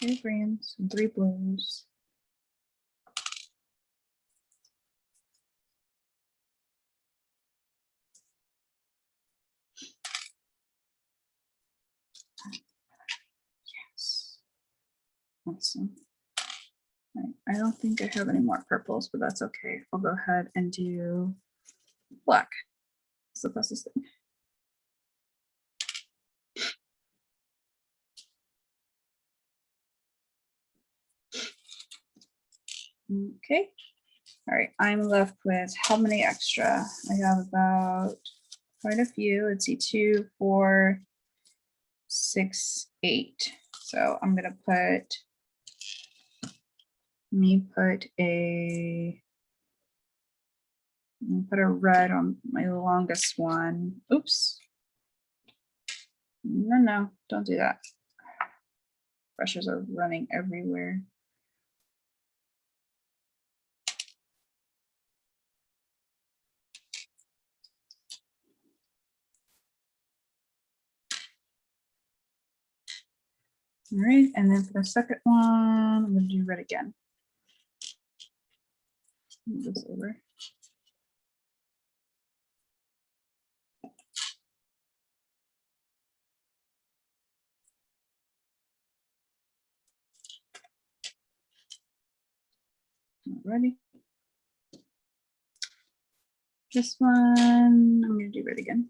Two greens and three blues. Yes. Awesome. Right. I don't think I have any more purples, but that's okay. I'll go ahead and do black. That's the fastest thing. Okay. All right, I'm left with how many extra? I have about quite a few. Let's see, 2, 4, 6, 8. So I'm gonna put, put a red on my longest one. Oops. No, don't do that. Brushes are running everywhere. All right, and then for the second one, I'm gonna do red again. Move this over. Ready? This one, I'm going to do red again.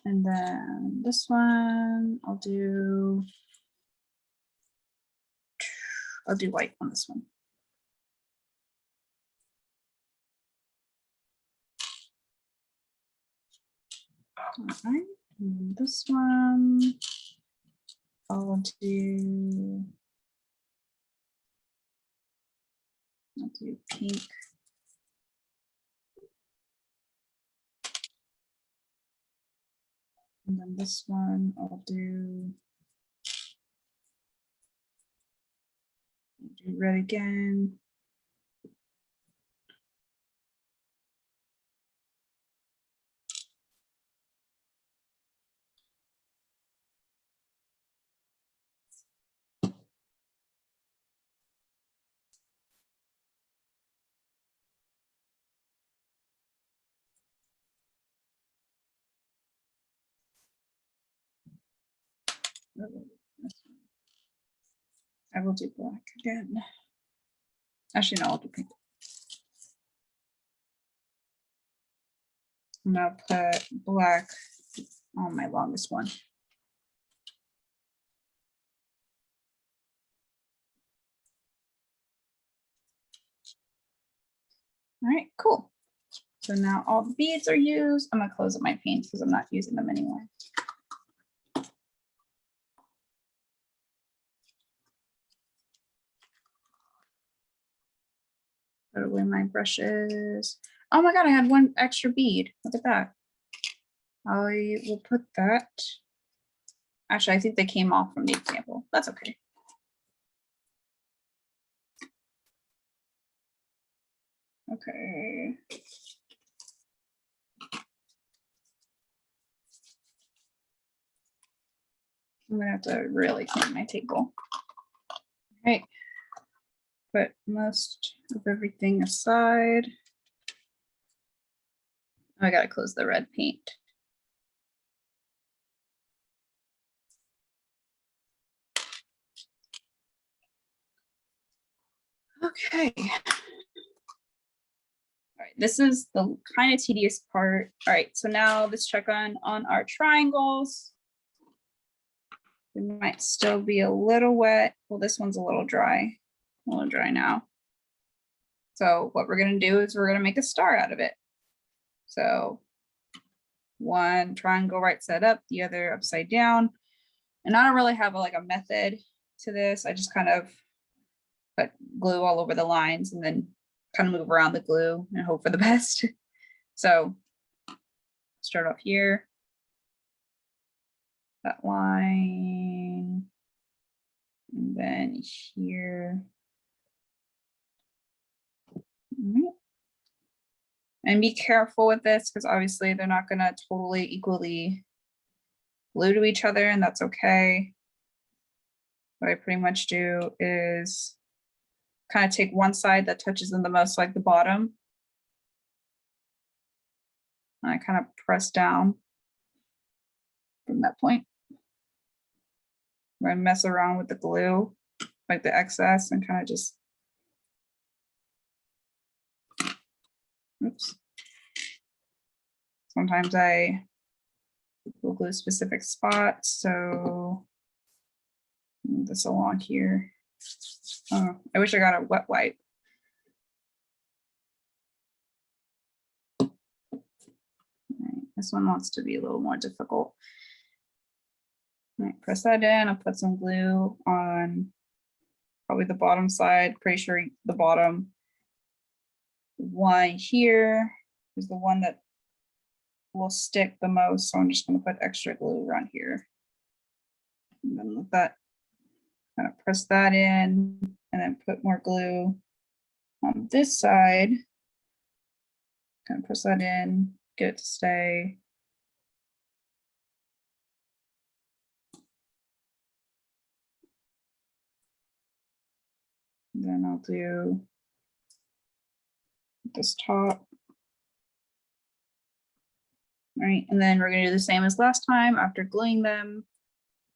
And then this one, I'll do white on this one. All right, and this one, I'll do pink. And then this one, I'll do red again. I will do black again. Actually, no, I'll do pink. I'm gonna put black on my longest one. All right, cool. So now all the beads are used. I'm gonna close up my paints because I'm not using them anymore. Put away my brushes. Oh my God, I had one extra bead. Look at that. I will put that. Actually, I think they came off from the example. That's okay. Okay. I'm gonna have to really clean my table. All right. Put most of everything aside. I gotta close the red paint. Okay. All right, this is the kind of tedious part. All right, so now let's check on our triangles. It might still be a little wet. Well, this one's a little dry now. So what we're gonna do is we're gonna make a star out of it. So one triangle right side up, the other upside down. And I don't really have a method to this. I just kind of put glue all over the lines and then kind of move around the glue and hope for the best. So start off here. That line. And then here. And be careful with this because obviously they're not going to totally equally glue to each other, and that's okay. What I pretty much do is kind of take one side that touches them the most, like the bottom. And I kind of press down from that point. Where I mess around with the glue, like the excess, and kind of just, oops. Sometimes I will glue specific spots, so move this along here. Oh, I wish I got a wet wipe. Right, this one wants to be a little more difficult. All right, press that in. I'll put some glue on probably the bottom side. Pretty sure the bottom one here is the one that will stick the most. So I'm just going to put extra glue around here. And then let that kind of press that in and then put more glue on this side. Kind of press that in, get it to stay. And then I'll do this top. All right, and then we're gonna do the same as last time. After gluing them,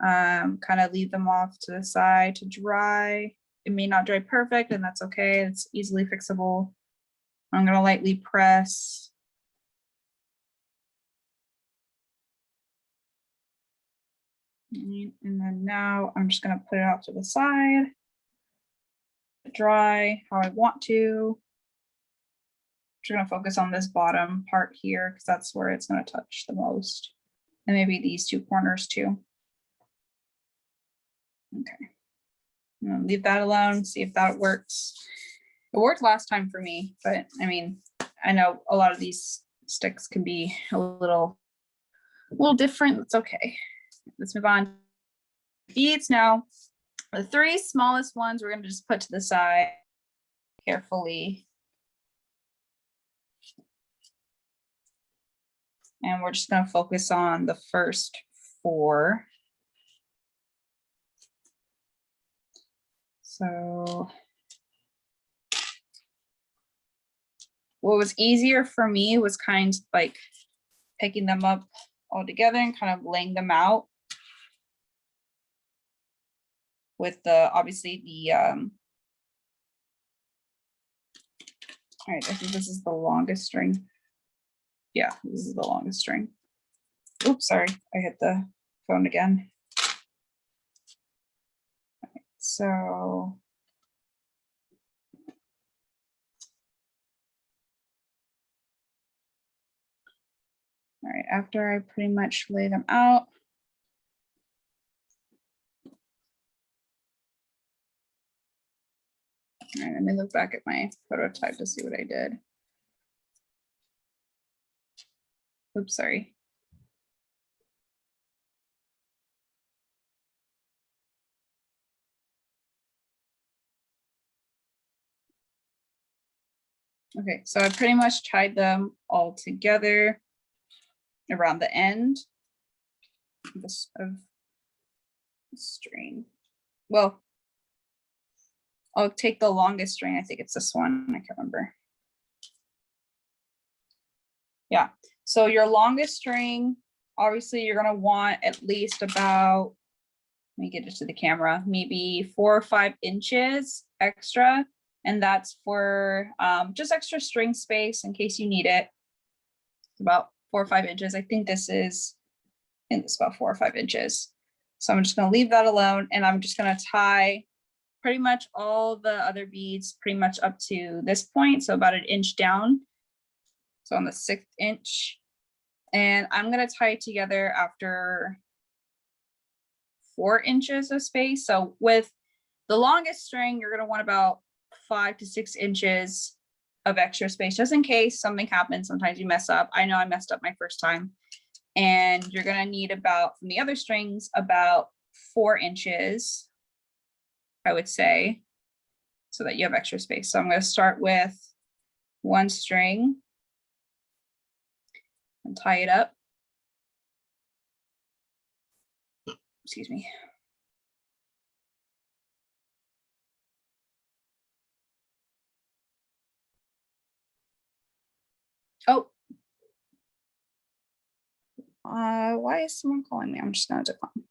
kind of leave them off to the side to dry. It may not dry perfect, and that's okay. It's easily fixable. I'm gonna lightly press. And then now I'm just gonna put it off to the side, dry how I want to. Just gonna focus on this bottom part here because that's where it's gonna touch the most. And maybe these two corners too. Okay. I'm gonna leave that alone, see if that works. It worked last time for me, but I mean, I know a lot of these sticks can be a little different. It's okay. Let's move on. Beads now. The three smallest ones we're gonna just put to the side carefully. And we're just gonna focus on the first four. So what was easier for me was kind of like picking them up all together and kind of laying them out with the, obviously the, all right, I think this is the longest string. Yeah, this is the longest string. Oops, sorry, I hit the phone again. All right, so all right, after I pretty much lay them out, all right, let me look back at my prototype to see what I did. Oops, sorry. Okay, so I pretty much tied them all together around the end of the string. Well, I'll take the longest string. I think it's this one. I can't remember. Yeah. So your longest string, obviously you're going to want at least about, let me get it to the camera, maybe 4 or 5 inches extra. And that's for just extra string space in case you need it. It's about 4 or 5 inches. I think this is, it's about 4 or 5 inches. So I'm just going to leave that alone. And I'm just going to tie pretty much all the other beads pretty much up to this point. So about 1 inch down. So on the 6th inch. And I'm going to tie it together after 4 inches of space. So with the longest string, you're going to want about 5 to 6 inches of extra space, just in case something happens. Sometimes you mess up. I know I messed up my first time. And you're going to need about, from the other strings, about 4 inches, I would say, so that you have extra space. So I'm going to start with 1 string and tie it up. Excuse me. Oh. Why is someone calling me? I'm just going to decline.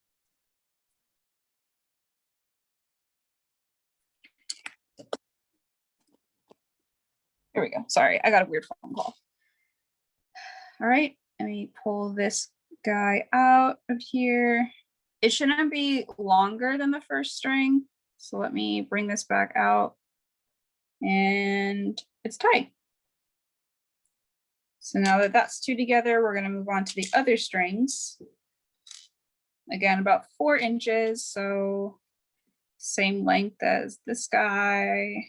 Here we go. Sorry, I got a weird phone call. All right, let me pull this guy out of here. It shouldn't be longer than the first string. So let me bring this back out and it's tied. So now that that's 2 together, we're going to move on to the other strings. Again, about 4 inches. So same length as this guy.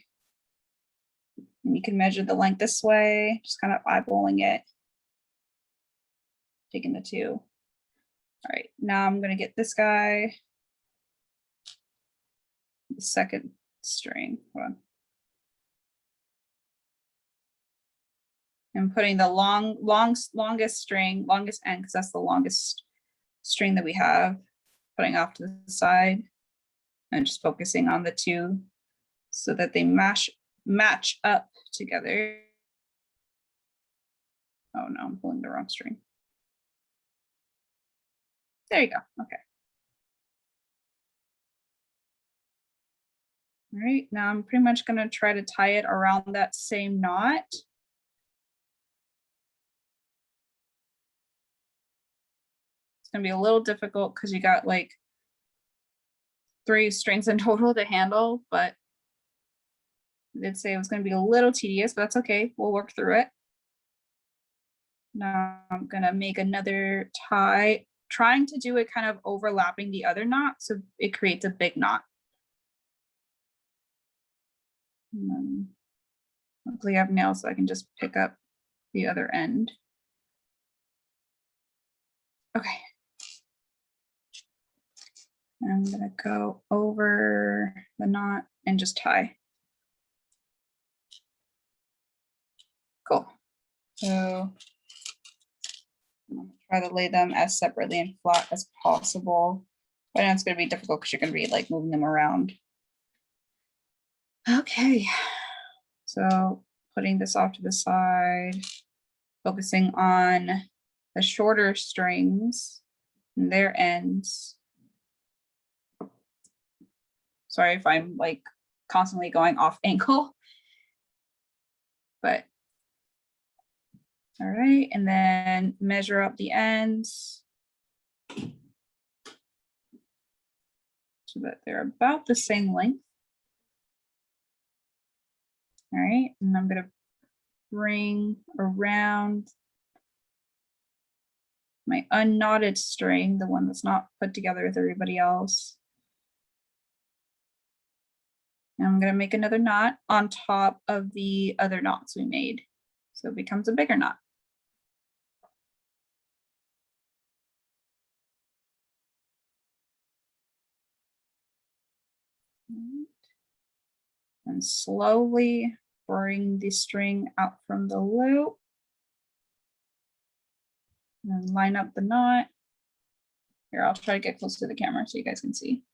And you can measure the length this way, just kind of eyeballing it. Taking the 2. All right, now I'm going to get this guy. The 2nd string. Hold on. I'm putting the longest string, longest end, because that's the longest string that we have, putting off to the side and just focusing on the 2 so that they match up together. Oh no, I'm pulling the wrong string. There you go. Okay. All right, now I'm pretty much going to try to tie it around that same knot. It's going to be a little difficult because you got like 3 strings in total to handle, but I did say it was going to be a little tedious, but that's okay. We'll work through it. Now I'm going to make another tie, trying to do it kind of overlapping the other knot so it creates a big knot. And then hopefully I have nails so I can just pick up the other end. Okay. I'm gonna go over the knot and just tie. Cool. So I'm gonna try to lay them as separately and flat as possible. But I know it's gonna be difficult because you're gonna be like moving them around. Okay. So putting this off to the side, focusing on the shorter strings and their ends. Sorry if I'm like constantly going off ankle, but all right. And then measure up the ends so that they're about the same length. All right, and I'm gonna bring around my unknotted string, the one that's not put together with everybody else. And I'm gonna make another knot on top of the other knots we made. So it becomes a bigger knot. And slowly bring the string out from the loop. And line up the knot. Here, I'll try to get close to the camera so you guys can see.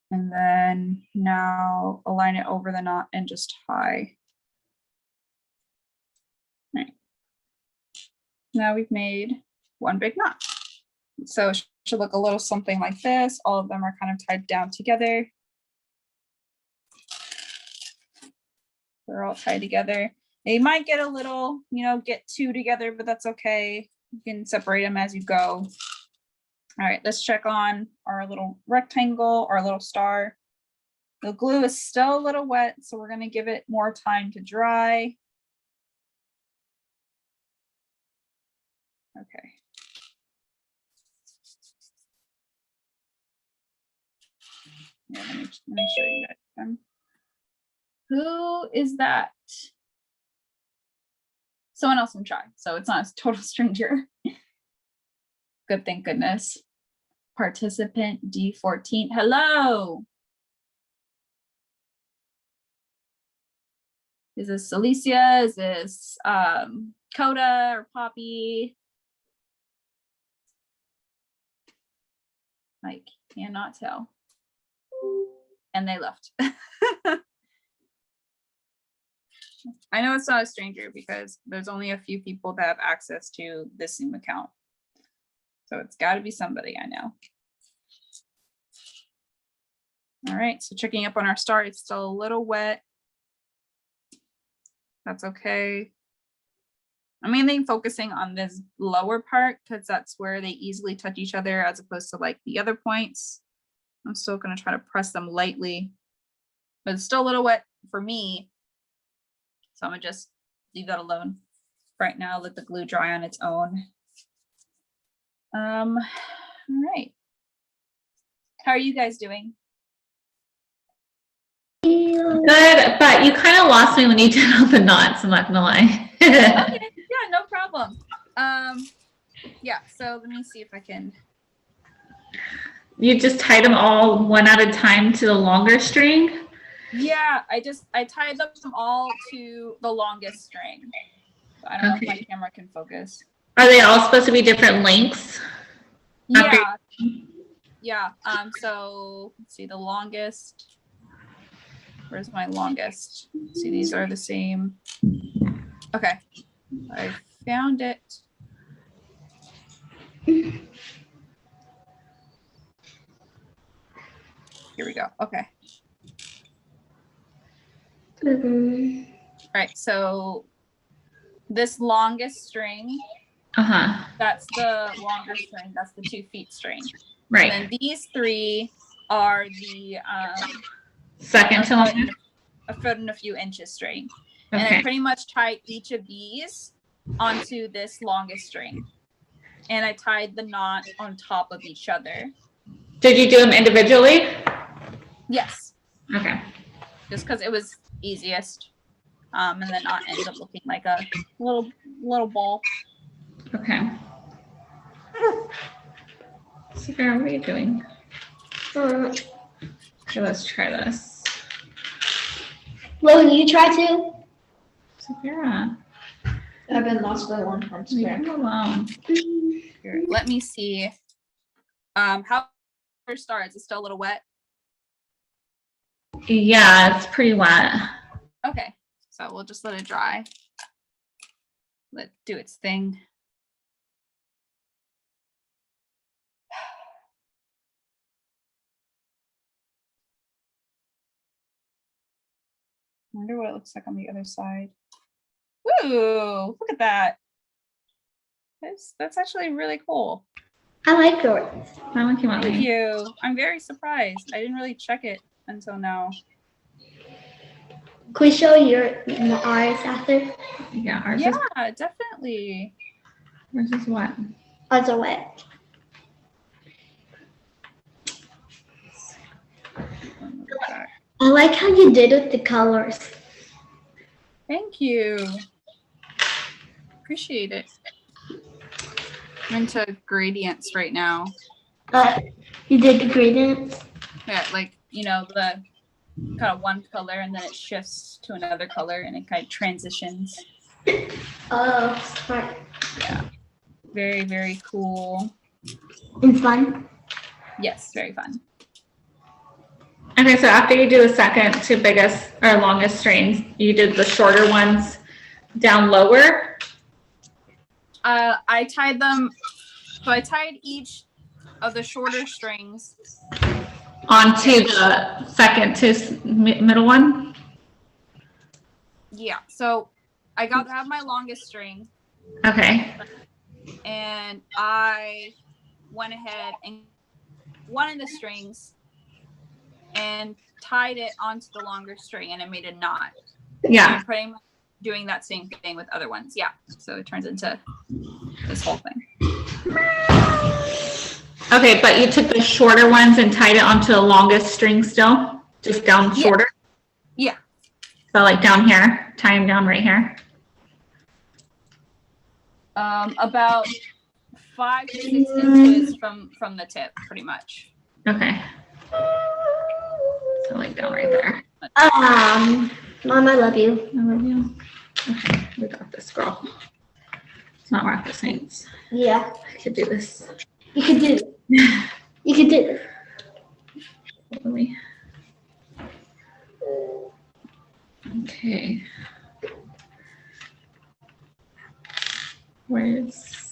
And then now align it over the knot and just tie. All right. Now we've made one big knot. So it should look a little something like this. All of them are kind of tied down together. They're all tied together. They might get a little, get 2 together, but that's okay. You can separate them as you go. All right, let's check on our little rectangle, our little star. The glue is still a little wet, so we're going to give it more time to dry. Okay. Yeah, let me show you guys. Who is that? Someone else from Chai, so it's not a total stranger. Good, thank goodness. Participant D14. Hello. Is this Alicia? Is this Coda or Poppy? I cannot tell. And they left. I know it's not a stranger because there's only a few people that have access to this Zoom account. So it's got to be somebody I know. All right, so checking up on our star, it's still a little wet. That's okay. I'm mainly focusing on this lower part because that's where they easily touch each other as opposed to like the other points. I'm still going to try to press them lightly, but it's still a little wet for me. So I'm going to just leave that alone right now, let the glue dry on its own. All right. How are you guys doing? Good, but you kind of lost me when you did all the knots, I'm not gonna lie. Okay, yeah, no problem. Yeah, so let me see if I can. You just tied them all one at a time to the longer string? Yeah, I tied them all to the longest string. So I don't know if my camera can focus. Are they all supposed to be different lengths? Yeah. Yeah. So let's see the longest. Where's my longest? See, these are the same. Okay. I found it. Here we go. Okay. Mhm. All right. So this longest string, Uh-huh. that's the longer string. That's the 2 feet string. Right. And then these 3 are the Second to longest. a foot and a few inches string. Okay. And I pretty much tied each of these onto this longest string. And I tied the knot on top of each other. Did you do them individually? Yes. Okay. Just because it was easiest. And the knot ends up looking like a little ball. Okay. Sarah, what are you doing? Okay, let's try this. Will you try to? Sarah, I've been lost by one time. leave him alone. Here, let me see. How first starts? It's still a little wet. Yeah, it's pretty wet. Okay, so we'll just let it dry. Let it do its thing. I wonder what it looks like on the other side. Ooh, look at that. That's actually really cool. I like yours. That one came out Thank nice. you. I'm very surprised. I didn't really check it until now. Can we show ours after? Yeah, ours Yeah, definitely. is wet. Ours are wet. I like how you did with the colors. Thank you. Appreciate it. I'm into gradients right now. You did the gradients? Yeah, like, you know, the kind of one color and then it shifts to another color and it kind of transitions. Oh, smart. Yeah. Very, very cool. And fun. Yes, very fun. Okay, so after you do the second to biggest or longest strings, you did the shorter ones down lower. I tied them, so I tied each of the shorter strings Onto the second to middle one. Yeah, so I have my longest string Okay. and I went ahead and one of the strings and tied it onto the longer string and it made a knot. Yeah. I'm pretty much doing that same thing with other ones. Yeah, so it turns into this whole thing. Okay, but you took the shorter ones and tied it onto the longest string still, just down shorter? Yeah. So like down here, tie them down right here. About 5 to 6 inches from the tip, pretty much. Okay. So like down right there. Mom, I love you. I love you. Okay, we got this, girl. It's not rocket science. Yeah, I could do this. you can do it. You can do it. Totally. Okay. Where's?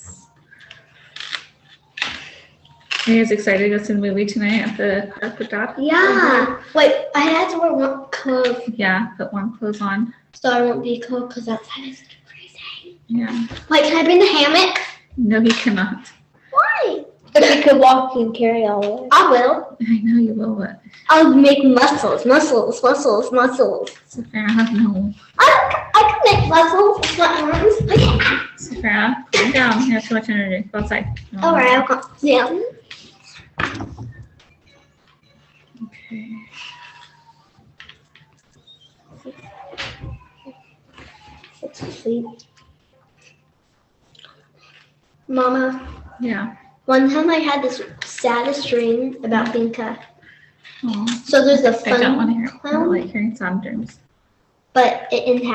Are you guys excited to go to the movie tonight at the park with Dad? Yeah. Wait, I had to wear one clothes Yeah, put warm clothes on. so I won't be cold because outside is freezing. Yeah. Wait, can I bring the hammock? No, you cannot. Why? If you could walk and carry all of it. I will. I know you will, but I'll make muscles. so fair. No. I can make muscles with my arms. Okay. So fair. Calm down. You have too much energy. Go outside. All right, I'll come. Yeah. Okay. Let's sleep. Mama, Yeah. one time I had this saddest dream about being cut. Oh, So there's a I don't want to fun hear. I don't clown, like hearing sad dreams. but it ended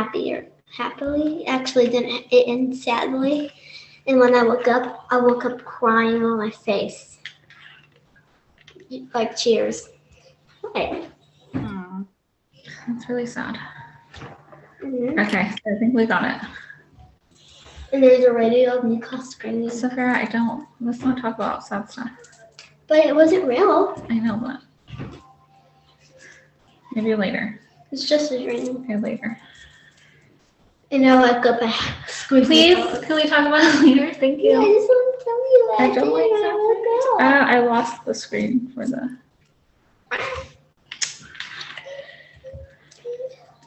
happily. Actually, didn't it end sadly? And when I woke up crying on my face. Like cheers. Right. Hmm. That's really sad. Mhm. Okay, so I think we got it. And there's a radio of Nicole screaming. So fair. I don't. Let's not talk about sad stuff. But it wasn't real. I know, but Maybe later. It's just a dream. Okay, later. And I wake up and squeeze. Please, can we talk about it later? Thank Yeah, I you. just want to tell you I don't like that. I lost the screen for the.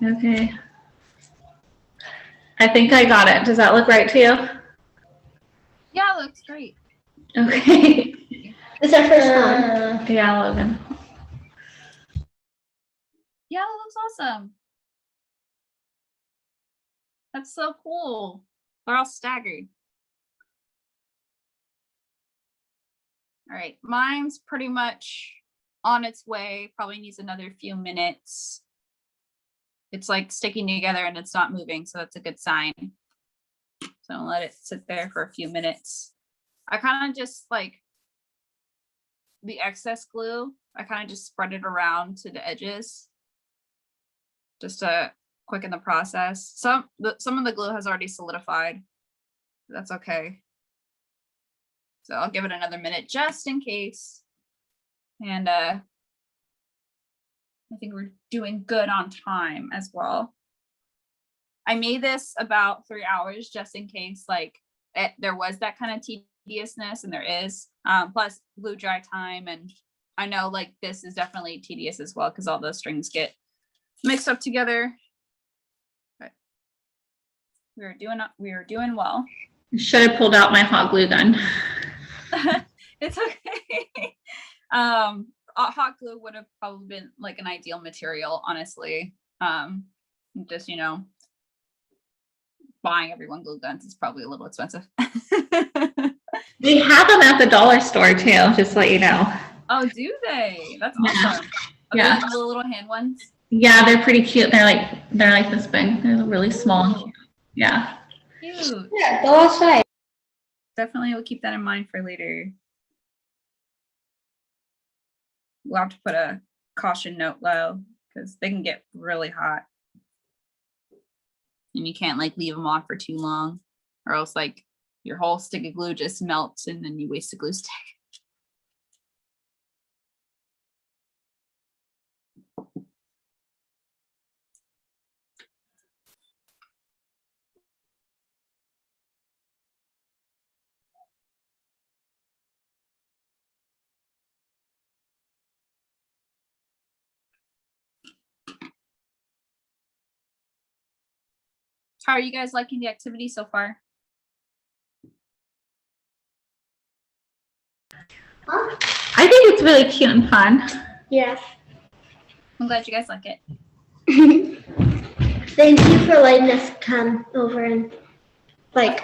Okay. I think I got it. Does that look right to you? Yeah, it looks great. Okay. It's our first time. Yeah, Logan. Yeah, it looks awesome. That's so cool. They're all staggered. All right, mine's pretty much on its way. Probably needs another few minutes. It's like sticking together and it's not moving, so that's a good sign. So I'll let it sit there for a few minutes. I kind of just like the excess glue, I kind of just spread it around to the edges just to quicken the process. Some of the glue has already solidified. That's okay. So I'll give it another minute just in case. And I think we're doing good on time as well. I made this about 3 hours just in case like there was that kind of tediousness, and there is. Plus glue dry time, and I know like this is definitely tedious as well because all those strings get mixed up together. But we are doing well. Should have pulled out my hot glue gun. It's okay. Hot glue would have probably been like an ideal material, honestly. Just, you know, buying everyone glue guns is probably a little expensive. They have them at the dollar store too, just to let you know. Oh, do they? That's awesome. Yeah. The little hand ones. Yeah, they're pretty cute. They're like this big. They're really small. Yeah. Cute. Yeah, go outside. Definitely will keep that in mind for later. We'll have to put a caution note low because they can get really hot. And you can't like leave them on for too long, or else like your whole stick of glue just melts and then you waste a glue stick. How are you guys liking the activity so far? Huh? I think it's really cute and fun. Yes. I'm glad you guys like it. Thank you for letting us come over and like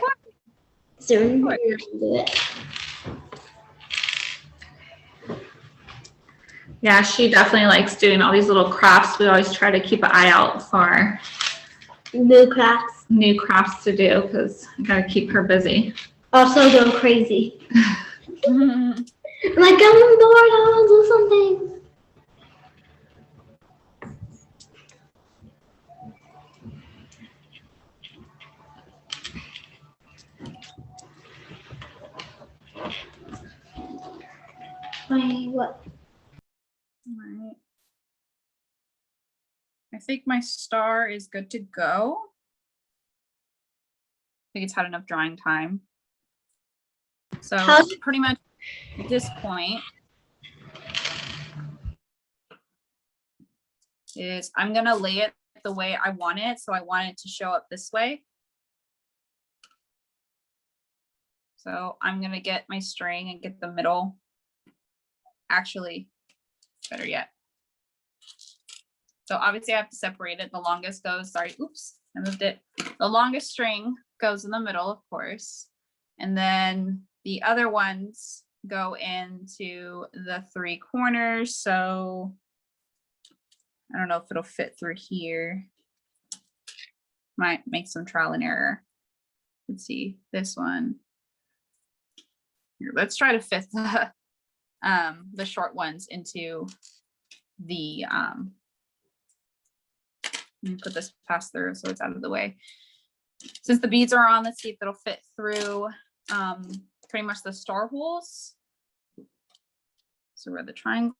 soon Of course. do it. Yeah, she definitely likes doing all these little crafts. We always try to keep an eye out for New crafts. new crafts to do because I gotta keep her busy. Also go crazy. Mm-hmm. Like I'm bored, I want to do something. What? All right. I think my star is good to go. I think it's had enough drying time. So pretty much at this point is I'm gonna lay it the way I want it. So I want it to show up this way. So I'm gonna get my string and get the middle. Actually, better yet. So obviously I have to separate it. The longest goes, sorry, oops, I moved it. The longest string goes in the middle, of course. And then the other ones go into the 3 corners. So I don't know if it'll fit through here. Might make some trial and error. Let's see this one. Here, let's try to fit the short ones into the let me put this pass through so it's out of the way. Since the beads are on, let's see if it'll fit through pretty much the star holes. So where the triangles.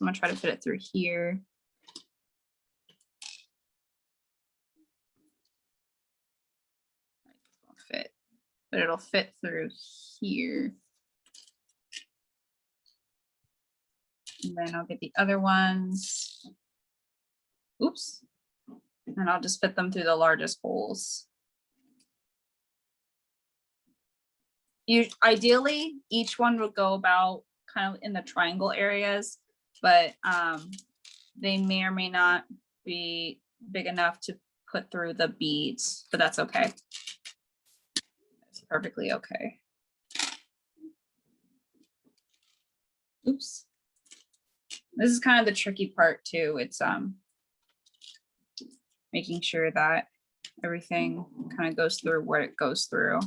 So I'm gonna try to fit it through here. It won't fit, but it'll fit through here. And then I'll get the other ones. Oops. And I'll just fit them through the largest holes. Ideally, each one would go about kind of in the triangle areas, but they may or may not be big enough to put through the beads, but that's okay. It's perfectly okay. Oops. This is kind of the tricky part too. It's making sure that everything kind of goes through what it goes through.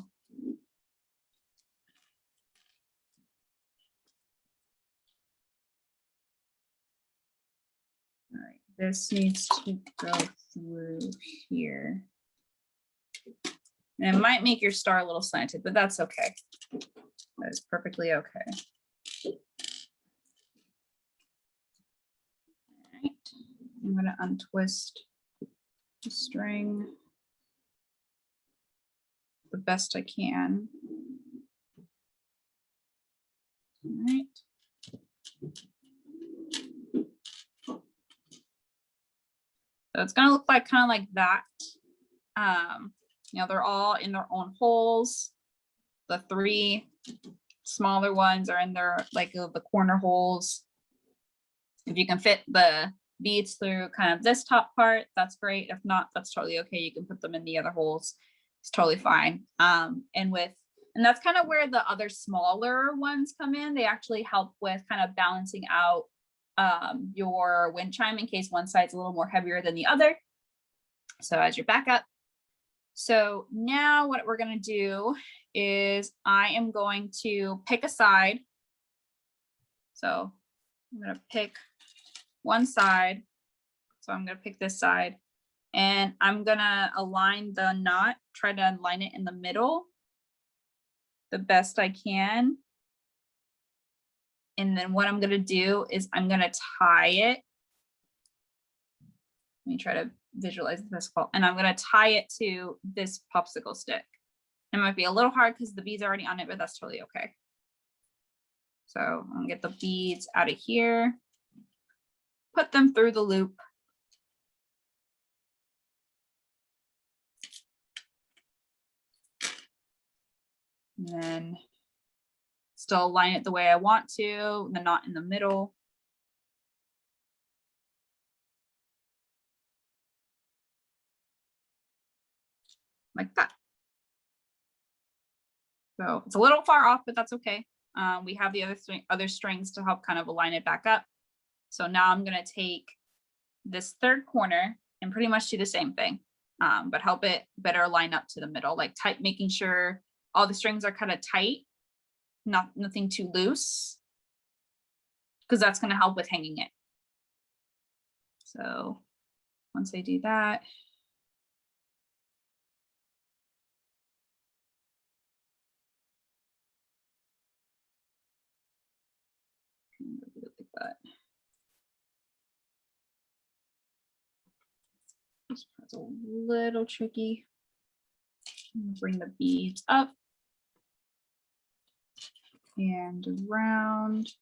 All right, this needs to go through here. And it might make your star a little slanted, but that's okay. That is perfectly okay. All right, I'm gonna untwist the string the best I can. All right. So it's gonna look like kind of like that. You know, they're all in their own holes. The 3 smaller ones are in their like the corner holes. If you can fit the beads through kind of this top part, that's great. If not, that's totally okay. You can put them in the other holes. It's totally fine. And that's kind of where the other smaller ones come in. They actually help with kind of balancing out your wind chime in case one side's a little more heavier than the other. So as your backup. So now what we're going to do is I am going to pick a side. So I'm going to pick one side. So I'm going to pick this side and I'm going to align the knot, try to align it in the middle the best I can. And then what I'm going to do is I'm going to tie it. Let me try to visualize this ball. And I'm going to tie it to this popsicle stick. It might be a little hard because the beads are already on it, but that's totally okay. So I'm going to get the beads out of here, put them through the loop. And then still align it the way I want to, the knot in the middle. Like that. So it's a little far off, but that's okay. We have the other strings to help kind of align it back up. So now I'm going to take this third corner and pretty much do the same thing, but help it better line up to the middle, like tight, making sure all the strings are kind of tight, nothing too loose, because that's going to help with hanging it. So once I do that, like that. This part's a little tricky. Bring the beads up and around.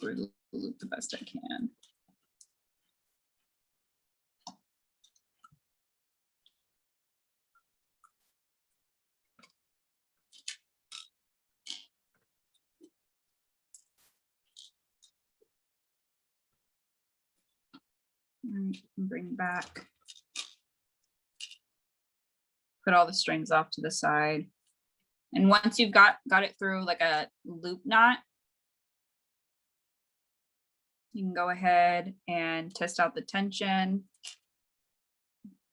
Through the loop the best I can. And bring back. Put all the strings off to the side. And once you've got it through like a loop knot, you can go ahead and test out the tension.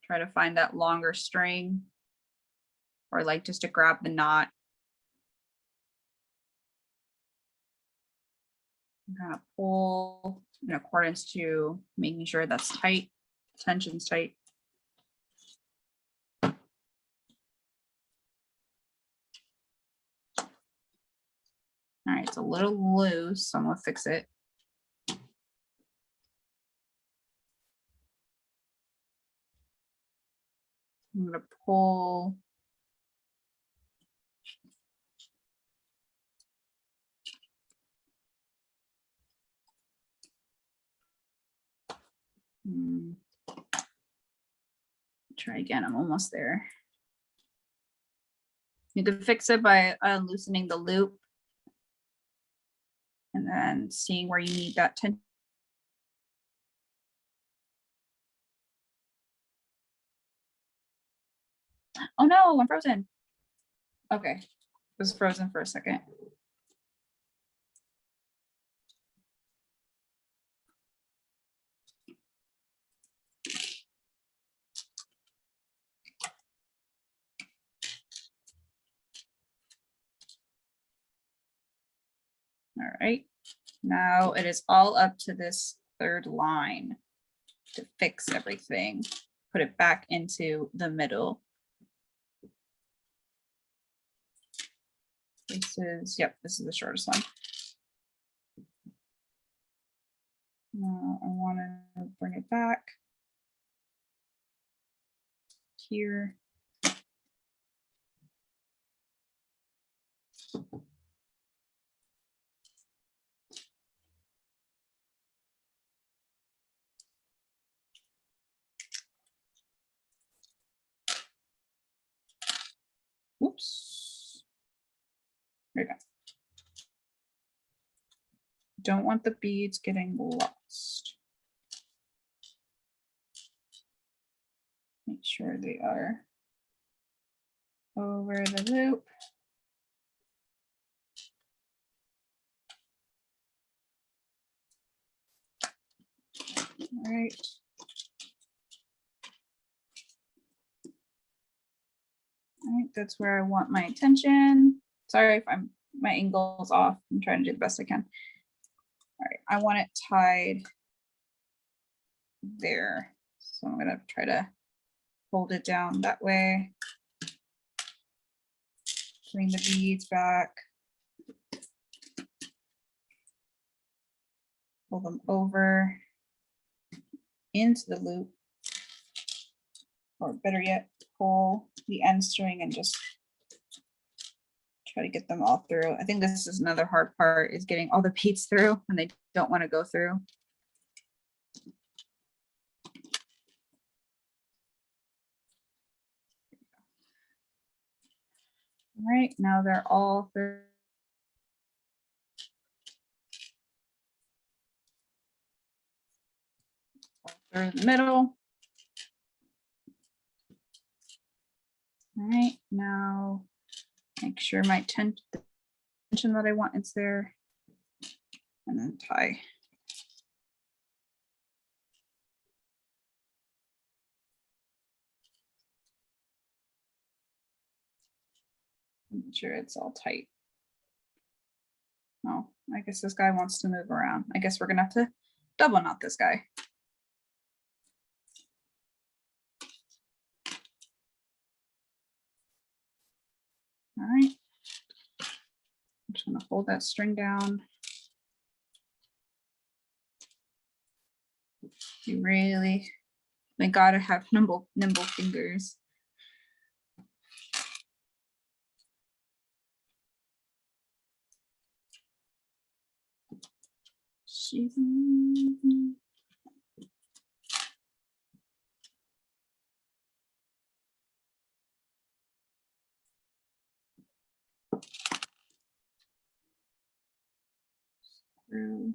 Try to find that longer string, or like just to grab the knot. Kind of pull in accordance to making sure that's tight, tension's tight. All right, it's a little loose, so I'm gonna fix it. I'm gonna pull. Try again, I'm almost there. You can fix it by loosening the loop and then seeing where you need that tension. Oh no, I'm frozen. Okay, it was frozen for a second. All right, now it is all up to this third line to fix everything. Put it back into the middle. This is, yep, this is the shortest one. Now I want to bring it back here. Oops. There you go. Don't want the beads getting lost. Make sure they are over the loop. All right. All right, that's where I want my attention. Sorry if my angle's off. I'm trying to do the best I can. All right, I want it tied there. So I'm gonna try to hold it down that way. Bring the beads back. Pull them over into the loop. Or better yet, pull the end string and just try to get them all through. I think this is another hard part, is getting all the beads through when they don't want to go through. All right, now they're all through. Through the middle. All right, now make sure my tension that I want is there, and then tie. Make sure it's all tight. Oh, I guess this guy wants to move around. I guess we're gonna have to double knot this guy. All right. I'm just gonna hold that string down. You really, we gotta have nimble fingers. She's through.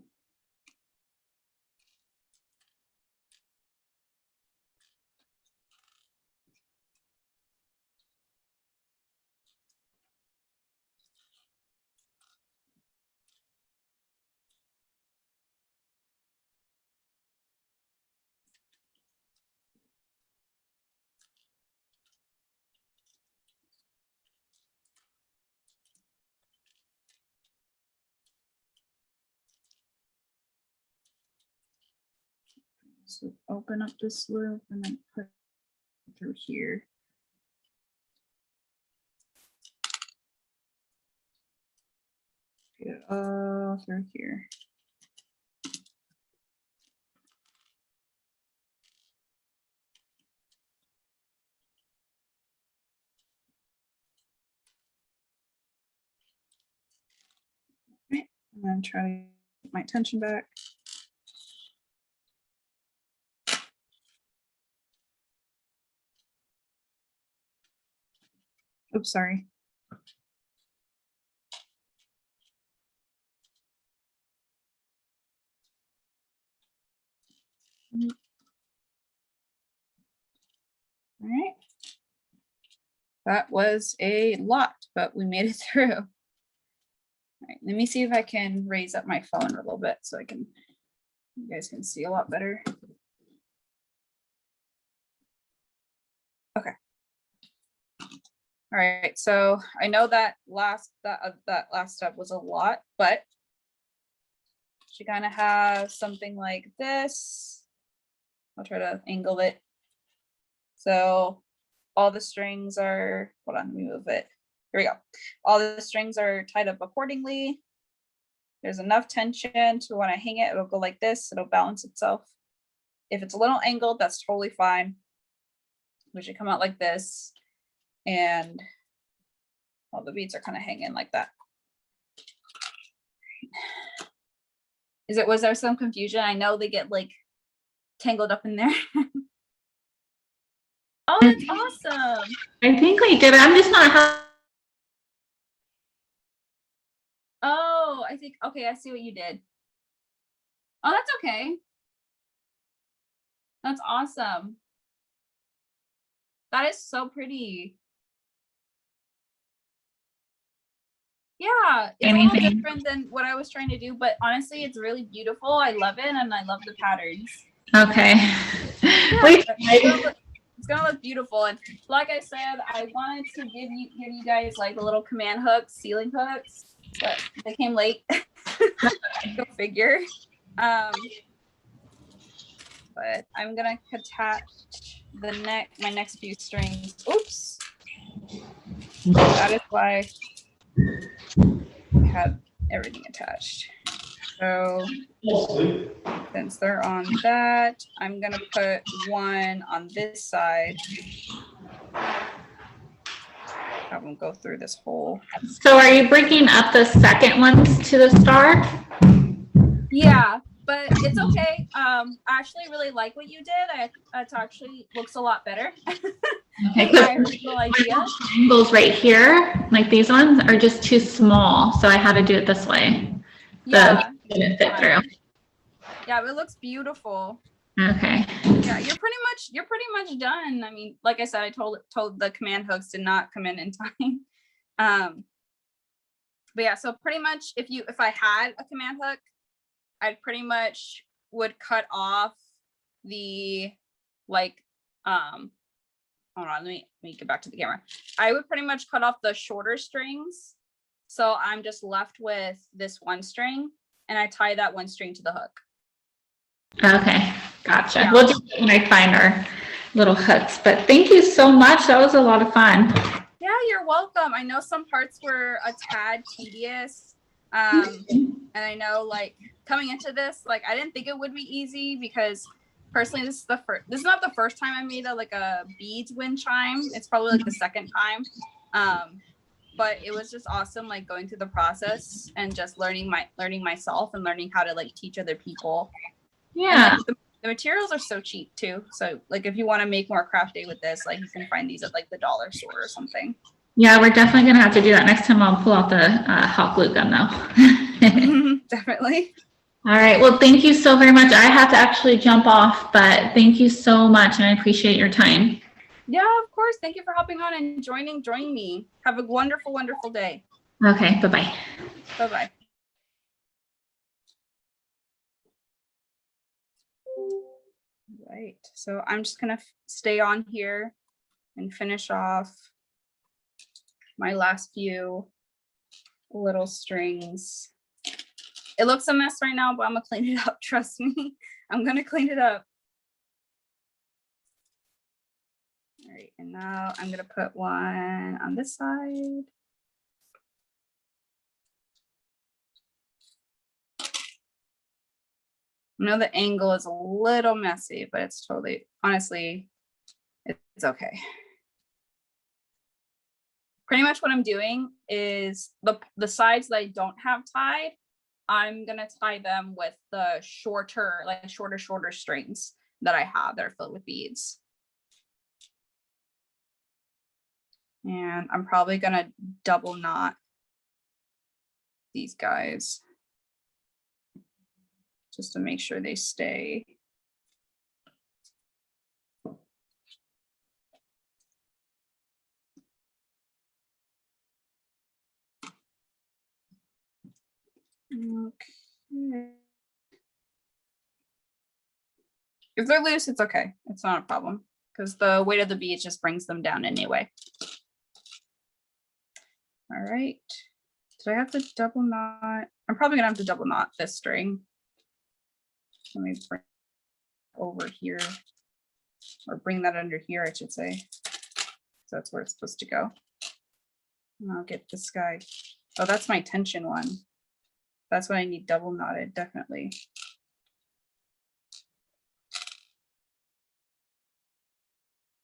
So open up this loop and then put it through here. Get it all through here. Right. And then try to get my tension back. Oops, sorry. All right. That was a lot, but we made it through. All right, let me see if I can raise up my phone a little bit so you guys can see a lot better. Okay. All right, so I know that last step was a lot, but she kind of has something like this. I'll try to angle it. So all the strings are, hold on, let me move it. Here we go. All the strings are tied up accordingly. There's enough tension to when I hang it, it'll go like this, it'll balance itself. If it's a little angled, that's totally fine. We should come out like this, and all the beads are kind of hanging like that. Was there some confusion? I know they get like tangled up in there. Oh, that's awesome. I think we did. I'm just not. Oh, I think, okay, I see what you did. Oh, that's okay. That's awesome. That is so pretty. Yeah, it's a little different than what I was trying to do, but honestly, it's really beautiful. I love it, and I love the patterns. Okay. Yeah, it's gonna look beautiful, and like I said, I wanted to give you guys like the little command hooks, ceiling hooks, but they came late. Go figure. But I'm gonna attach my next few strings. Oops. That is why I have everything attached. So since they're on that, I'm gonna put one on this side. Have them go through this hole. So are you breaking up the second ones to the star? Yeah, but it's okay. I actually really like what you did. It actually looks a lot better. Okay, My original idea. Angles right here, like these ones, are just too small, so I had to do it this way. Yeah. Didn't fit through. Yeah, but it looks beautiful. Okay. Yeah, you're pretty much done. I mean, like I said, I told the command hooks did not come in time. But yeah, so pretty much if I had a command hook, I pretty much would cut off the like hold on, let me get back to the camera. I would pretty much cut off the shorter strings. So I'm just left with this one string, and I tie that one string to the hook. Okay, gotcha. Yeah. We'll do it when I find our little hooks, but thank you so much. That was a lot of fun. Yeah, you're welcome. I know some parts were a tad tedious. And I know like coming into this, like I didn't think it would be easy because personally, this is not the first time I made a beads wind chime. It's probably like the second time. But it was just awesome, like going through the process and just learning myself and learning how to like teach other people. Yeah. And, like, the materials are so cheap too. So like if you want to make more craft day with this, like you can find these at like the dollar store or something. Yeah, we're definitely gonna have to do that next time. I'll pull out the hot glue gun though. Definitely. All right. Well, thank you so very much. I have to actually jump off, but thank you so much, and I appreciate your time. Yeah, of course. Thank you for hopping on and joining me. Have a wonderful, wonderful day. Okay. Bye-bye. Bye-bye. Right. So I'm just gonna stay on here and finish off my last few little strings. It looks a mess right now, but I'm gonna clean it up. Trust me. I'm gonna clean it up. All right, and now I'm gonna put one on this side. I know the angle is a little messy, but it's totally, honestly, it's okay. Pretty much what I'm doing is the sides that I don't have tied, I'm gonna tie them with the shorter strings that I have that are filled with beads. And I'm probably gonna double knot these guys just to make sure they stay. Okay. If they're loose, it's okay. It's not a problem because the weight of the beads just brings them down anyway. All right. Did I have to double knot? I'm probably gonna have to double knot this string. Let me bring it over here, or bring that under here, I should say. So that's where it's supposed to go. And I'll get this guy. Oh, that's my tension one. That's what I need double knotted, definitely.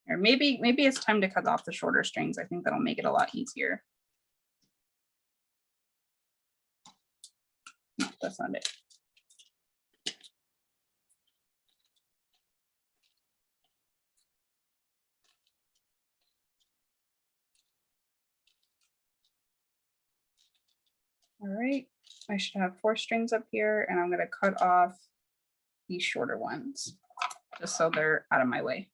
Or maybe it's time to cut off the shorter strings. I think that'll make it a lot easier. No, that's not it. All right, I should have 4 strings up here, and I'm gonna cut off these shorter ones just so they're out of my way.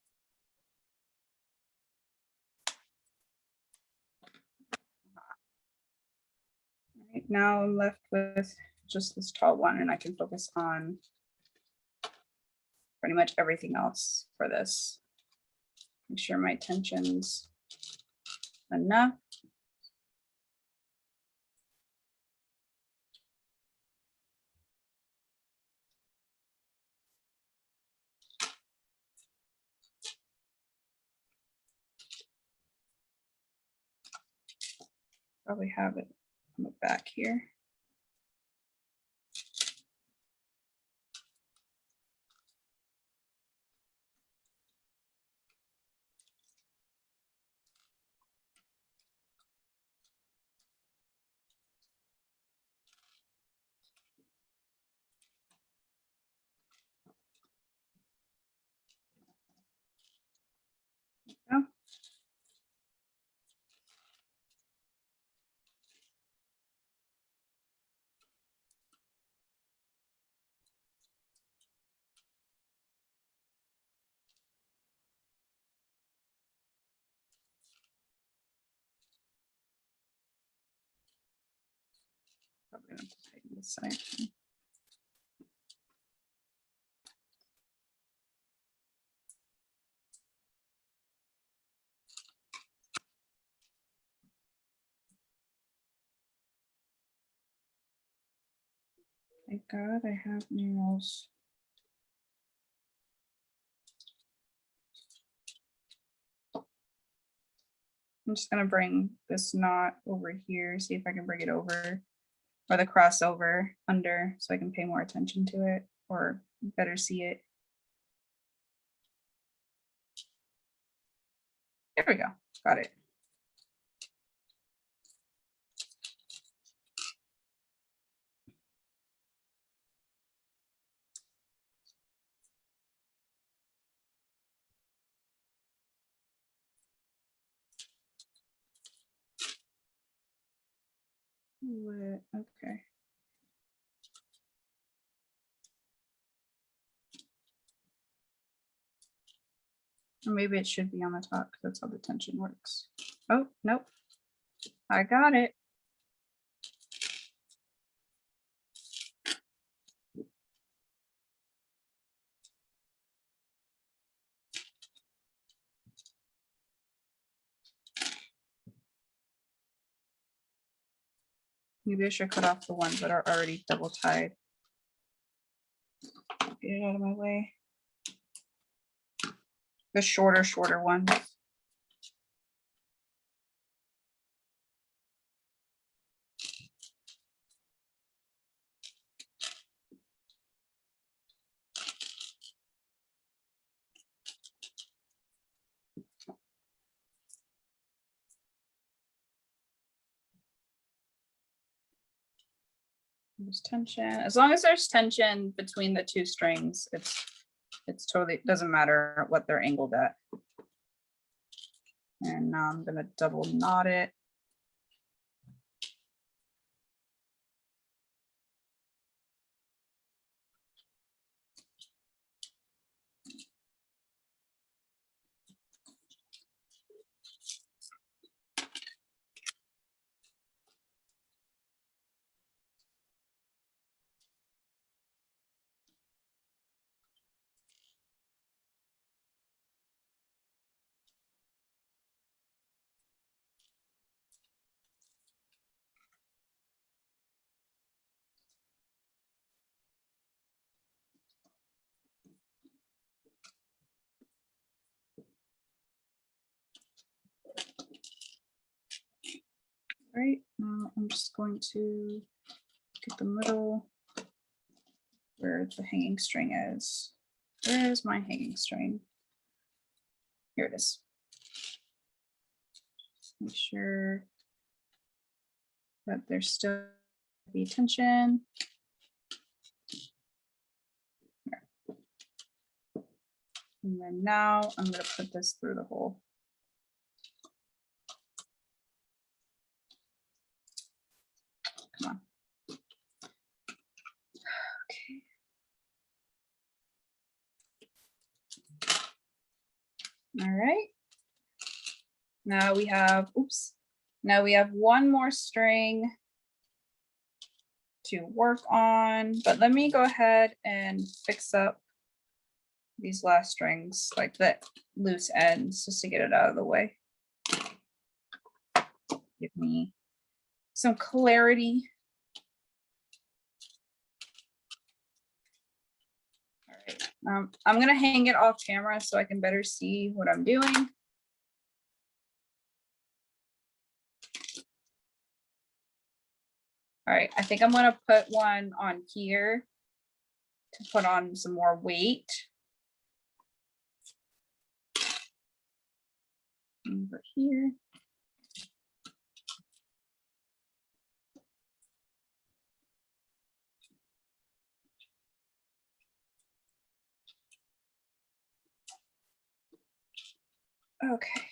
All right, now I'm left with just this tall one, and I can focus on pretty much everything else for this. Make sure my tension's enough. Probably have it on the back here. Oh. Probably gonna have to tighten this side. Thank God I have nails. I'm just gonna bring this knot over here, see if I can bring it over, or the crossover under, so I can pay more attention to it or better see it. There we go, got it. Okay. Or maybe it should be on the top because that's how the tension works. Oh, nope. I got it. Maybe I should cut off the ones that are already double tied. Get it out of my way. The shorter ones. There's tension. As long as there's tension between the two strings, it's totally, doesn't matter what they're angled at. And now I'm gonna double knot it. Right, now I'm just going to get the middle where the hanging string is. Where is my hanging string? Here it is. Just make sure that there's still the tension. There. And then now I'm going to put this through the hole. Come on. Okay. All right. Now we have, oops. Now we have one more string to work on, but let me go ahead and fix up these last strings, like the loose ends, just to get it out of the way. Give me some clarity. All right, I'm gonna hang it off camera so I can better see what I'm doing. All right, I think I'm gonna put one on here to put on some more weight. Over here. Okay.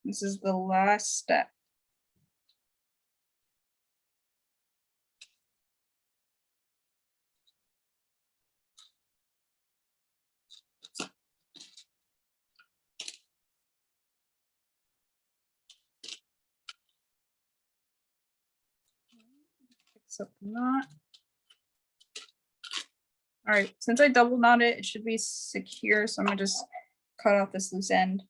This is the last step. Fix up the knot. All right, since I double knot it, it should be secure. So I'm gonna just cut off this loose end.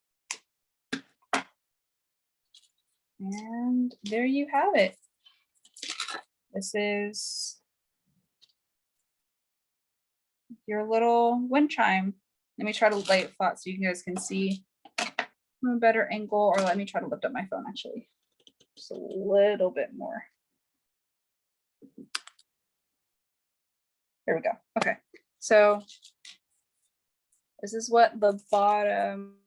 And there you have it. This is your little wind chime. Let me try to lay it flat so you guys can see from a better angle, or let me try to lift up my phone actually. Just a little bit more. There we go. Okay, so this is what the bottom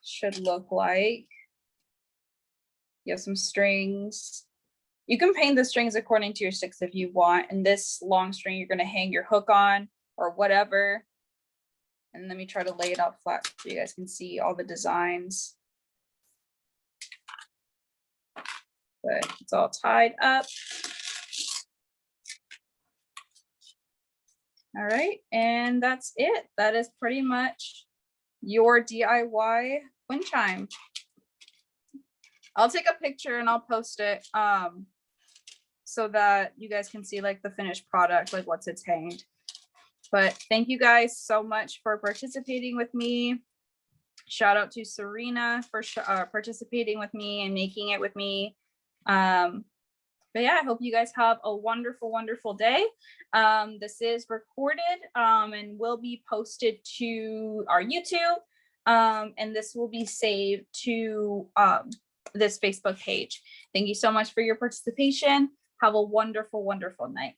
should look like. You have some strings. You can paint the strings according to your sticks if you want. And this long string, you're going to hang your hook on or whatever. And let me try to lay it out flat so you guys can see all the designs. But it's all tied up. All right, and that's it. That is pretty much your DIY wind chime. I'll take a picture and I'll post it so that you guys can see like the finished product, like once it's hanged. But thank you guys so much for participating with me. Shout out to Serena for participating with me and making it with me. But yeah, I hope you guys have a wonderful, wonderful day. This is recorded and will be posted to our YouTube. And this will be saved to this Facebook page. Thank you so much for your participation. Have a wonderful, wonderful night.